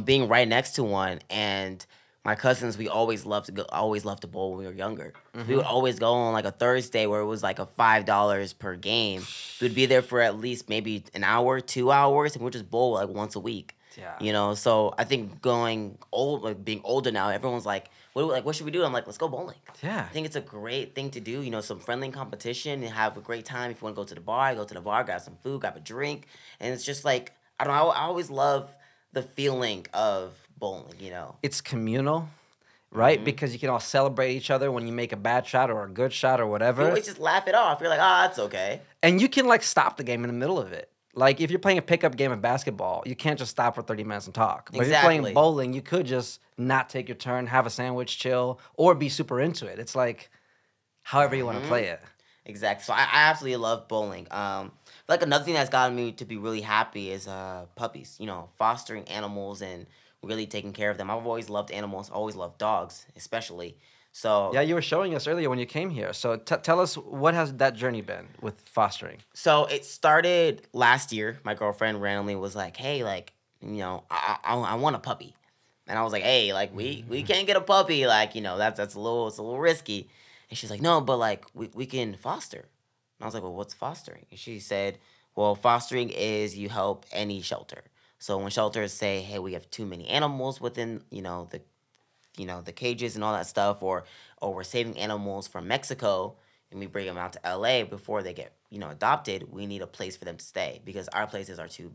being right next to one, and my cousins, we always loved to bowl when we were younger. We would always go on like a Thursday where it was like a $5 per game. We'd be there for at least maybe an hour, 2 hours, and we'd just bowl like once a week. Yeah. So I think being older now, everyone's like, what should we do? I'm like, let's go bowling. yeah. I think it's a great thing to do, some friendly competition and have a great time. If you want to go to the bar, grab some food, grab a drink. And it's just like, I don't know, I always love the feeling of bowling, It's communal, right? Because you can all celebrate each other when you make a bad shot or a good shot or You whatever, always just laugh it off. You're like, that's okay. and you can like stop the game in the middle of it. Like if you're playing a pickup game of basketball, you can't just stop for 30 minutes and talk. But if you're Exactly. playing bowling, you could just not take your turn, have a sandwich, chill, or be super into it. It's like however you want to play it. Exactly. So I absolutely love bowling. Like another thing that's gotten me to be really happy is puppies. Fostering animals and really taking care of them. I've always loved animals. Always loved dogs, especially. So Yeah, you were showing us earlier when you came here. So tell us, what has that journey been with fostering? So it started last year. My girlfriend randomly was like, "Hey, like, I want a puppy," and I was like, "Hey, like, we can't get a puppy. Like, that's a little risky." And she's like, "No, but like, we can foster." And I was like, "Well, what's fostering?" And she said, "Well, fostering is you help any shelter. So when shelters say, hey, we have too many animals within, the cages and all that stuff, or we're saving animals from Mexico and we bring them out to LA before they get, adopted, we need a place for them to stay because our places are too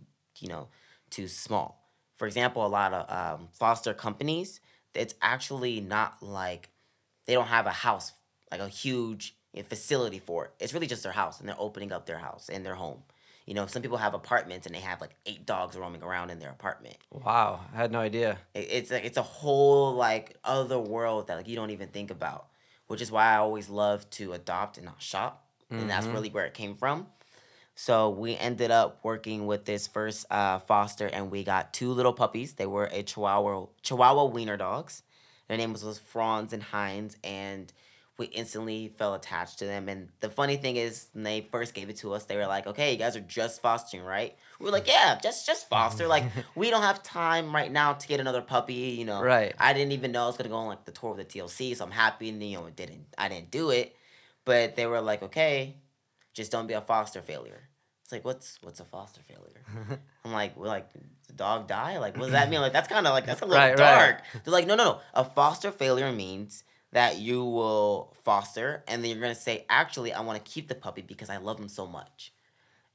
small." For example, a lot of foster companies, it's actually not like they don't have a house, like a huge facility for it. It's really just their house, and they're opening up their house and their home. Some people have apartments and they have like 8 dogs roaming around in their apartment. Wow, I had no idea. It's a whole like other world that like you don't even think about, which is why I always love to adopt and not shop, and that's really where it came from. So we ended up working with this first foster, and we got 2 little puppies. They were a Chihuahua wiener dogs. Their names was Franz and Heinz, and we instantly felt attached to them. And the funny thing is, when they first gave it to us, they were like, "Okay, you guys are just fostering, right?" We were like, "Yeah, just foster. Like, we don't have time right now to get another puppy. You know, Right. I didn't even know I was gonna go on like the tour of the TLC, so I'm happy. And you know, I didn't do it, but they were like, "Okay, just don't be a foster failure." It's like, what's a foster failure? I'm like, we're like, the dog die? Like, what does that mean? Like, that's kind of like, that's a little Right, right. dark. They're like, no. A foster failure means that you will foster and then you're going to say, actually, I want to keep the puppy because I love him so much.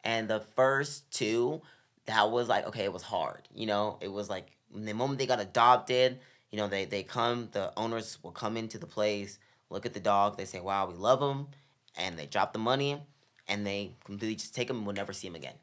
And the first two, that was like, okay, it was hard. You know, it was like, the moment they got adopted, you know, they come, the owners will come into the place, look at the dog, they say, wow, we love him. And they drop the money and they completely just take him and we'll never see him again.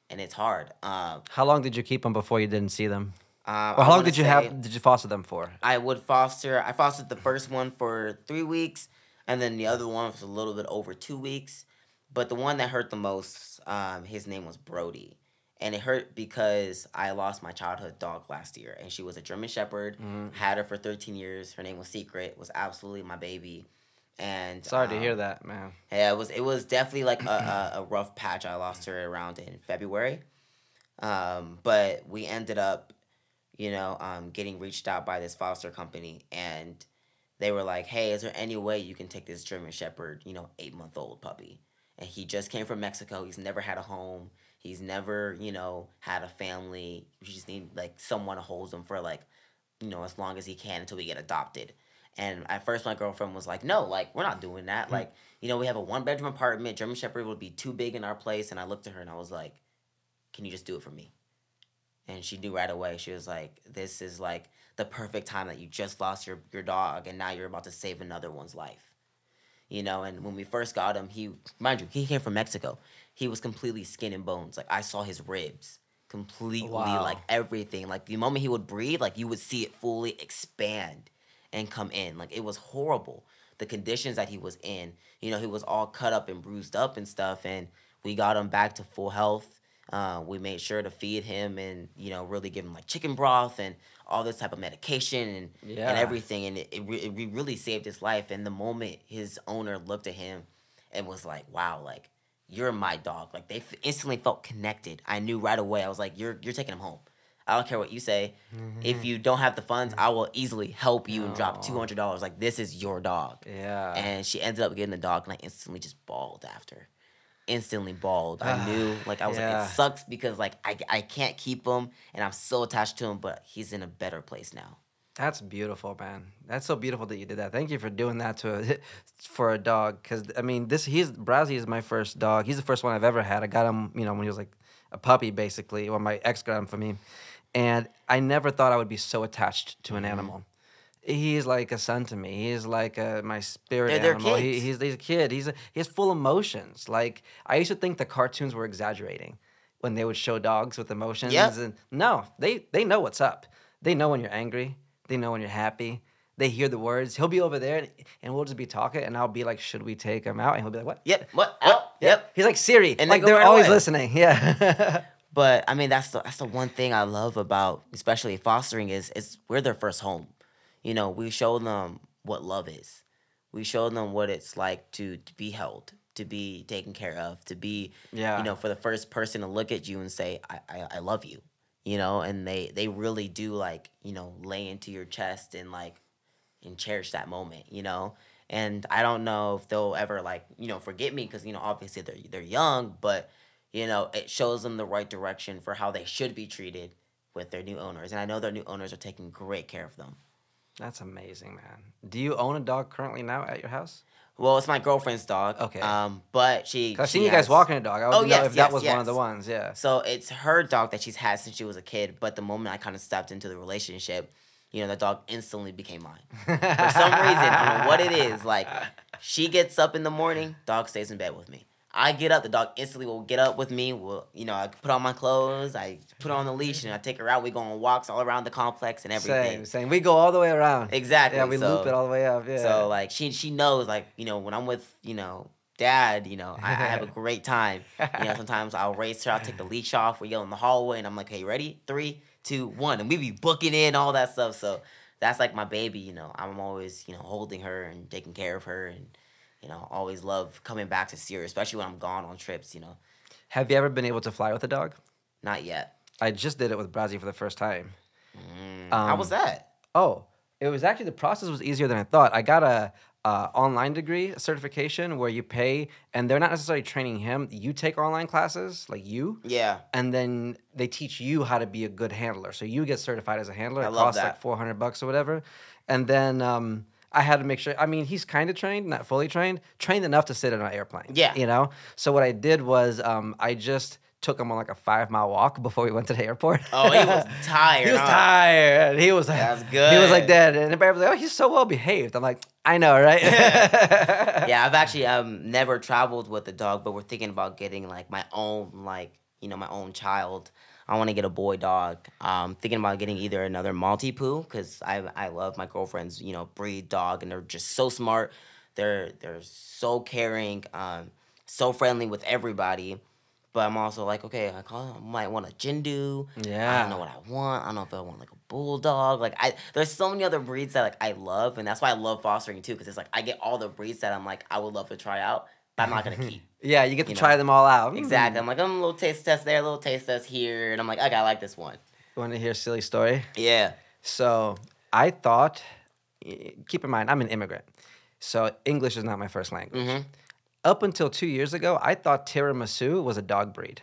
And it's hard. How long did you keep them before you didn't see them? Or I how long wanna did you say did you foster them for? I fostered the first one for 3 weeks, and then the other one was a little bit over 2 weeks. But the one that hurt the most, his name was Brody. And it hurt because I lost my childhood dog last year. And she was a German Shepherd. Had her for 13 years. Her name was Secret. Was absolutely my baby. And Sorry to hear that, man. yeah, it was definitely like a rough patch. I lost her around in February. But we ended up, getting reached out by this foster company, and they were like, "Hey, is there any way you can take this German Shepherd, 8-month-old puppy?" And he just came from Mexico. He's never had a home. He's never, had a family. We just need like someone to hold him for like, as long as he can until we get adopted. And at first, my girlfriend was like, "No, like we're not doing that. Like, we have a 1-bedroom apartment. German Shepherd would be too big in our place." And I looked at her and I was like, "Can you just do it for me?" And she knew right away. She was like, "This is like the perfect time that you just lost your dog and now you're about to save another one's life." And when we first got him, mind you, he came from Mexico. He was completely skin and bones. Like, I saw his ribs completely, Wow. like everything. Like, the moment he would breathe, like you would see it fully expand and come in. Like, it was horrible. The conditions that he was in, he was all cut up and bruised up and stuff. And we got him back to full health. We made sure to feed him and, really give him like chicken broth and all this type of medication and everything. And it really saved his life. And the moment his owner looked at him and was like, "Wow, like, you're my dog." Like, they instantly felt connected. I knew right away. I was like, you're taking him home. I don't care what you say. If you don't have the funds, I will easily help you and drop $200. Like, this is your dog. Yeah. And she ended up getting the dog, and I instantly just bawled after. Instantly bawled. I knew, like, I was like, it sucks because, like, I can't keep him, and I'm so attached to him, but he's in a better place now. That's beautiful, man. That's so beautiful that you did that. Thank you for doing that for a dog. Because, I mean, Brazzy is my first dog. He's the first one I've ever had. I got him, when he was like a puppy, basically, or my ex got him for me. And I never thought I would be so attached to an animal. He's like a son to me. He's like my spirit They're animal. kids. He's a kid. He has full emotions. Like, I used to think the cartoons were exaggerating when they would show dogs with emotions. Yep. And no, they know what's up. They know when you're angry. They know when you're happy. They hear the words. He'll be over there, and we'll just be talking, and I'll be like, "Should we take him out?" And he'll be like, "What?" Yep. What? Out. Yep. He's like Siri. And like they go they're right always away. listening. Yeah. But I mean, that's the one thing I love about especially fostering is we're their first home. We show them what love is. We show them what it's like to be held, to be taken care of, to be for the first person to look at you and say, I love you. And they really do like, lay into your chest and like and cherish that moment, And I don't know if they'll ever like, forget me because, obviously they're young, but it shows them the right direction for how they should be treated with their new owners. And I know their new owners are taking great care of them. That's amazing, man. Do you own a dog currently now at your house? Well, it's my girlfriend's dog. Okay. But she. 'Cause I've seen you guys walking a dog. I would know if that was one of the yes. ones. Yeah. So it's her dog that she's had since she was a kid. But the moment I kind of stepped into the relationship, the dog instantly became mine. For some reason, I don't know what it is. Like, she gets up in the morning, dog stays in bed with me. I get up, the dog instantly will get up with me. I put on my clothes, I put on the leash, and I take her out. We go on walks all around the complex and everything. Same. We go all the way around. Exactly. Yeah, we loop it all the way up. Yeah. So like she knows like when I'm with dad, I have a great time. Sometimes I'll race her, I'll take the leash off. We go in the hallway, and I'm like, "Hey, ready? 3, 2, 1," and we be booking in all that stuff. So that's like my baby. You know, I'm always holding her and taking care of her, and always love coming back to see her, especially when I'm gone on trips. You know, Have you ever been able to fly with a dog? not yet. I just did it with Brazzy for the first time. How was that? Oh, it was actually the process was easier than I thought. I got a online degree, a certification where you pay, and they're not necessarily training him. You take online classes, like you, Yeah, and then they teach you how to be a good handler. So you get certified as a handler. I It love costs that. like $400 or whatever. And then I had to make sure. I mean, he's kind of trained, not fully trained, trained enough to sit in an airplane. Yeah. You know. So what I did was I just took him on like a 5-mile walk before we went to the airport. Oh, he was tired. He was huh? tired. He was like, That's He was like good. that, and everybody was like, "Oh, he's so well behaved." I'm like, "I know, right?" Yeah, I've actually never traveled with a dog, but we're thinking about getting like my own my own child. I want to get a boy dog. Thinking about getting either another Maltipoo because I love my girlfriend's breed dog, and they're just so smart. They're so caring, so friendly with everybody. But I'm also like, okay, I might want a Jindu. I Yeah. don't know what I want. I don't know if I want like a bulldog. Like there's so many other breeds that like I love, and that's why I love fostering too, because it's like I get all the breeds that I'm like I would love to try out, but I'm not gonna keep. Yeah, you get to You try know. them all out. Exactly. I'm like, I'm a little taste test there, a little taste test here, and I'm like, okay, I like this one. Want to hear a silly story? Yeah. So I thought, keep in mind, I'm an immigrant, so English is not my first language. Mm-hmm. Up until 2 years ago, I thought tiramisu was a dog breed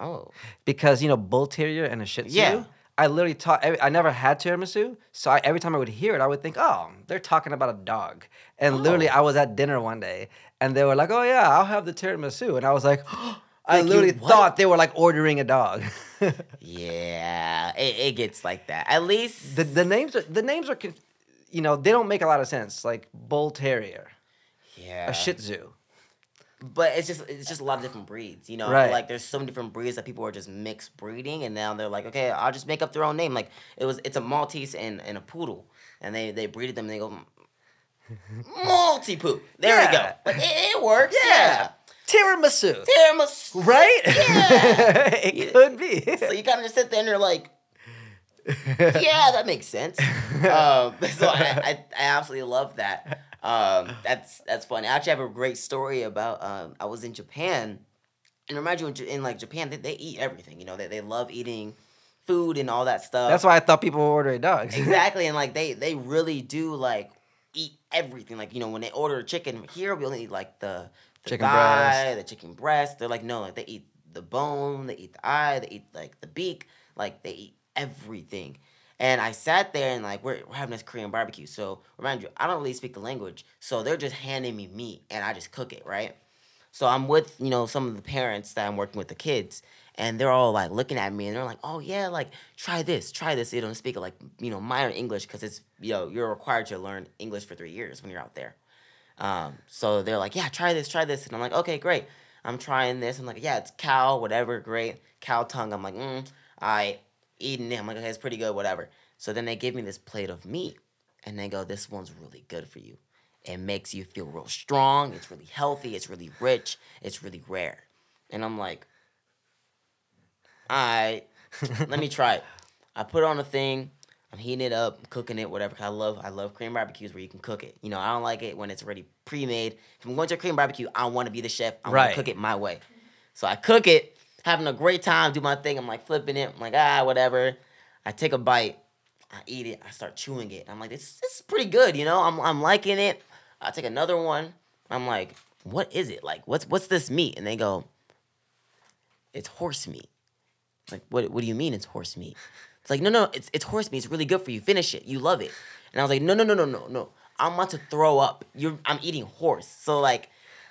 Oh. because bull terrier and a Shih Tzu. Yeah. I literally taught. I never had tiramisu, so every time I would hear it, I would think, "Oh, they're talking about a dog." And literally, I was at dinner one day, and they were like, "Oh yeah, I'll have the tiramisu," and I was like, I Like, you literally what? thought they were like ordering a dog. Yeah. It gets like that. At least. the names are, they don't make a lot of sense. Like bull terrier, Yeah. a Shih Tzu. But it's just a lot of different breeds, I feel Right. like there's so many different breeds that people are just mixed breeding, and now they're like, okay, I'll just make up their own name. Like it's a Maltese and a poodle, and they breeded them. And they go Maltipoo. There we go. Yeah. Like it works. Yeah. Tiramisu. Tiramisu. Right? Yeah. It could be. So you kind of just sit there and you're like, yeah, that makes sense. So I absolutely love that. That's funny. I actually have a great story about I was in Japan, and remind you in like Japan they eat everything. They love eating food and all that stuff. That's why I thought people were ordering dogs. Exactly, and like they really do like eat everything. Like when they order chicken here, we only eat like the Chicken thigh, breast. the chicken breast. They're like no, like they eat the bone, they eat the eye, they eat like the beak, like they eat everything. And I sat there and like we're having this Korean barbecue. So remind you, I don't really speak the language, so they're just handing me meat and I just cook it, right? So I'm with some of the parents that I'm working with the kids, and they're all like looking at me and they're like, oh yeah, like try this. They don't speak like minor English because it's you're required to learn English for 3 years when you're out there. So they're like, yeah, try this, and I'm like, okay, great. I'm trying this. I'm like, yeah, it's cow, whatever, great. Cow tongue. I'm like, I eating it. I'm like, okay, it's pretty good, whatever. So then they give me this plate of meat, and they go, this one's really good for you. It makes you feel real strong. It's really healthy. It's really rich. It's really rare. And I'm like, all right, let me try it. I put it on a thing. I'm heating it up, cooking it, whatever. 'Cause I love Korean barbecues where you can cook it. I don't like it when it's already pre-made. If I'm going to a Korean barbecue, I want to be the chef. I want Right. to cook it my way. So I cook it, having a great time, do my thing. I'm like flipping it. I'm like, whatever. I take a bite. I eat it. I start chewing it. I'm like, this is pretty good. I'm liking it. I take another one. I'm like, what is it? Like, what's this meat? And they go, it's horse meat. Like, what do you mean it's horse meat? It's like, no, it's horse meat. It's really good for you. Finish it. You love it. And I was like, no. I'm about to throw up. I'm eating horse. So like,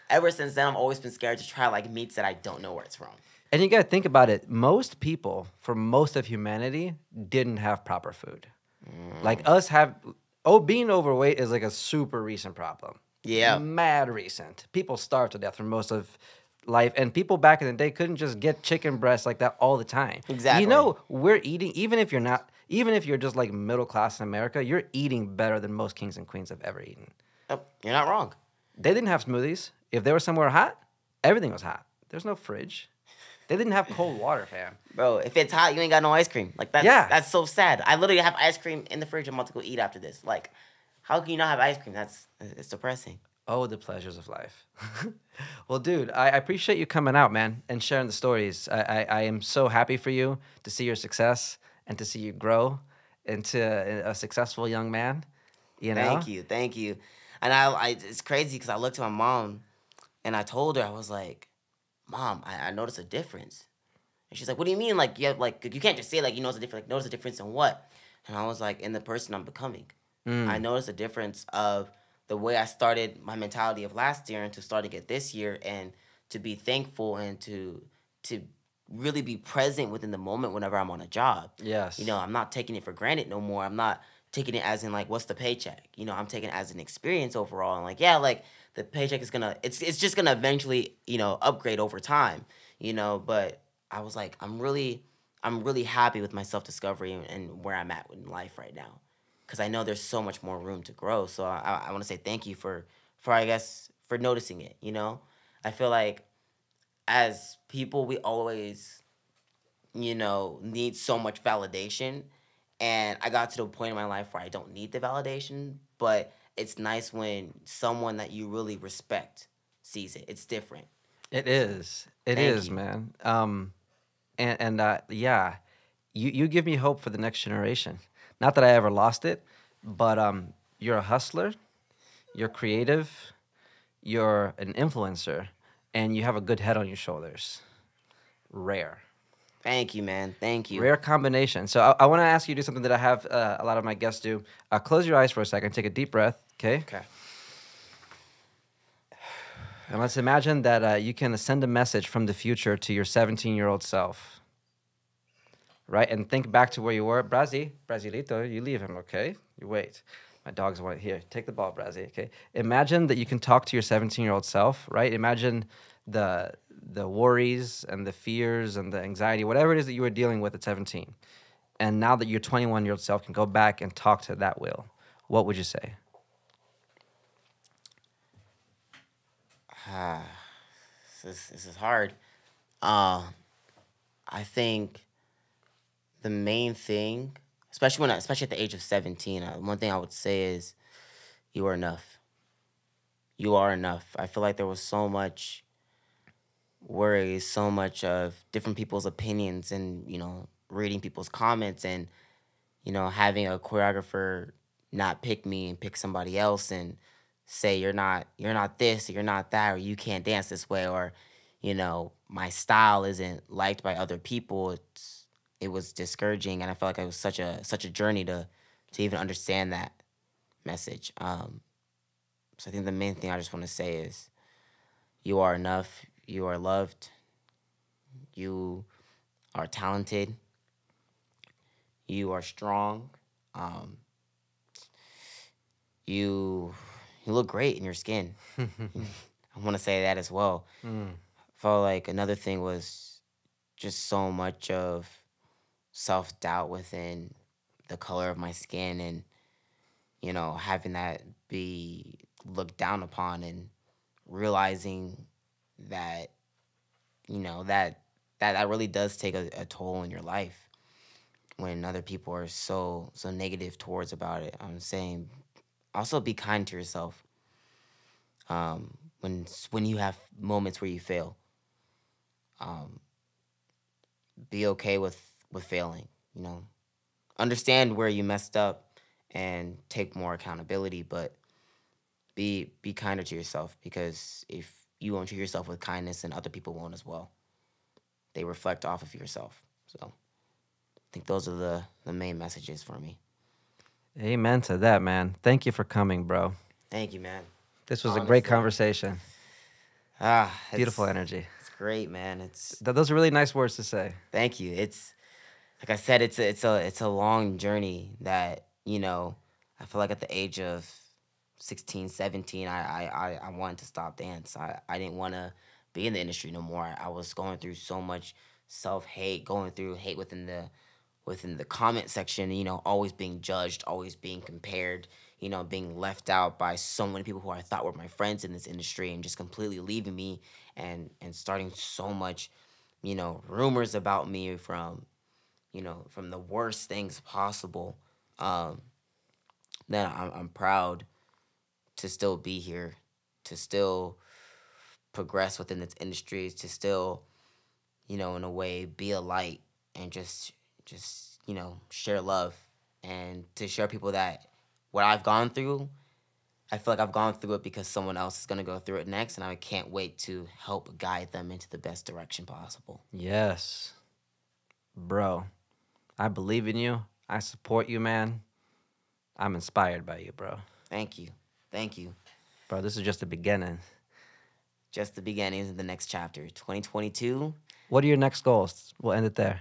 ever since then, I've always been scared to try like meats that I don't know where it's from. And you got to think about it. Most people, for most of humanity, didn't have proper food. Like us being overweight is like a super recent problem. Yeah. Mad recent. People starved to death for most of life. And people back in the day couldn't just get chicken breasts like that all the time. Exactly. We're eating, even if you're just like middle class in America, you're eating better than most kings and queens have ever eaten. Oh, you're not wrong. They didn't have smoothies. If they were somewhere hot, everything was hot. There's no fridge. They didn't have cold water, fam. Bro, if it's hot, you ain't got no ice cream. Like Yeah. that's so sad. I literally have ice cream in the fridge. I'm about to go eat after this. Like, how can you not have ice cream? It's depressing. Oh, the pleasures of life. Well, dude, I appreciate you coming out, man, and sharing the stories. I am so happy for you to see your success and to see you grow into a successful young man. You know? Thank you. And I it's crazy because I looked at my mom and I told her, I was like, Mom, I noticed a difference. And she's like, What do you mean? Like you can't just say like you notice a difference. Like notice a difference in what? And I was like, in the person I'm becoming. I noticed a difference of the way I started my mentality of last year into starting it this year, and to be thankful and to really be present within the moment whenever I'm on a job. Yes. You know, I'm not taking it for granted no more. I'm not taking it as in like what's the paycheck. You know, I'm taking it as an experience overall. And like, yeah, like the paycheck is gonna it's just gonna eventually, you know, upgrade over time. You know, but I was like, I'm really happy with my self discovery and where I'm at in life right now, because I know there's so much more room to grow. So I want to say thank you for I guess for noticing it. You know, I feel like as people we always, you know, need so much validation, and I got to the point in my life where I don't need the validation, but it's nice when someone that you really respect sees it. It's different. It is. It Thank is, you. man. Yeah, you give me hope for the next generation. Not that I ever lost it, but you're a hustler, you're creative, you're an influencer, and you have a good head on your shoulders. Rare. Thank you, man. Thank you. Rare combination. So I want to ask you to do something that I have a lot of my guests do. Close your eyes for a second. Take a deep breath. Okay. Okay. And let's imagine that you can send a message from the future to your 17-year-old self. Right? And think back to where you were. Brasilito, you leave him, okay? You wait. My dog's want here. Take the ball, Brazi, okay? Imagine that you can talk to your 17-year-old self, right? Imagine the worries and the fears and the anxiety, whatever it is that you were dealing with at 17. And now that your 21-year-old self can go back and talk to that Will, what would you say? This is hard. I think the main thing, especially at the age of 17, one thing I would say is you are enough. You are enough. I feel like there was so much worry, so much of different people's opinions, and you know, reading people's comments, and you know, having a choreographer not pick me and pick somebody else and say you're not this or you're not that or you can't dance this way, or you know, my style isn't liked by other people. It was discouraging, and I felt like it was such a journey to even understand that message. So I think the main thing I just want to say is you are enough, you are loved, you are talented, you are strong. Um, you look great in your skin. I want to say that as well. Mm. Felt like another thing was just so much of self doubt within the color of my skin, and you know, having that be looked down upon, and realizing that you know that really does take a toll in your life when other people are so negative towards about it. I'm saying also be kind to yourself. When you have moments where you fail, um, be okay with failing. You know, understand where you messed up and take more accountability, but be kinder to yourself, because if you won't treat yourself with kindness, then other people won't as well. They reflect off of yourself. So I think those are the main messages for me. Amen to that, man. Thank you for coming, bro. Thank you, man. This was a great Honestly. conversation. Beautiful It's energy. great, man. Those are really nice words to say. Thank you. It's like I said, it's a long journey that, you know, I feel like at the age of 16, 17, I wanted to stop dance. I didn't want to be in the industry no more. I was going through so much self-hate, going through hate within the comment section, you know, always being judged, always being compared, you know, being left out by so many people who I thought were my friends in this industry, and just completely leaving me and starting so much rumors about me from the worst things possible, then I'm proud to still be here, to still progress within this industry, to still, in a way, be a light and just share love and to share people that what I've gone through, I feel like I've gone through it because someone else is going to go through it next, and I can't wait to help guide them into the best direction possible. Yes. Bro, I believe in you. I support you, man. I'm inspired by you, bro. Thank you. Thank you. Bro, this is just the beginning. Just the beginning of the next chapter. 2022. What are your next goals? We'll end it there.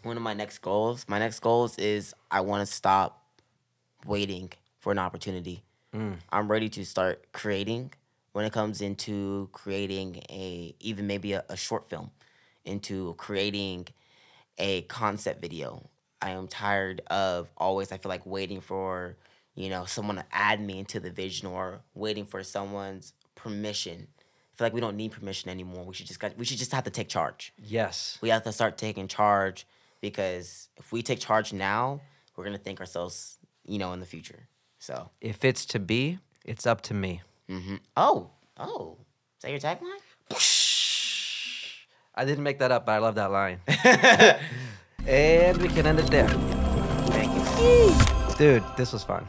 One of my next goals is I want to stop waiting for an opportunity. I'm ready to start creating when it comes into creating even maybe a short film, into creating a concept video. I am tired of always, I feel like, waiting for, someone to add me into the vision or waiting for someone's permission. I feel like we don't need permission anymore. We should just have to take charge. Yes. We have to start taking charge, because if we take charge now, we're going to thank ourselves, in the future. So if it's to be, it's up to me. Mm-hmm. Oh, is that your tagline? I didn't make that up, but I love that line. And we can end it there. Thank you. Dude, this was fun.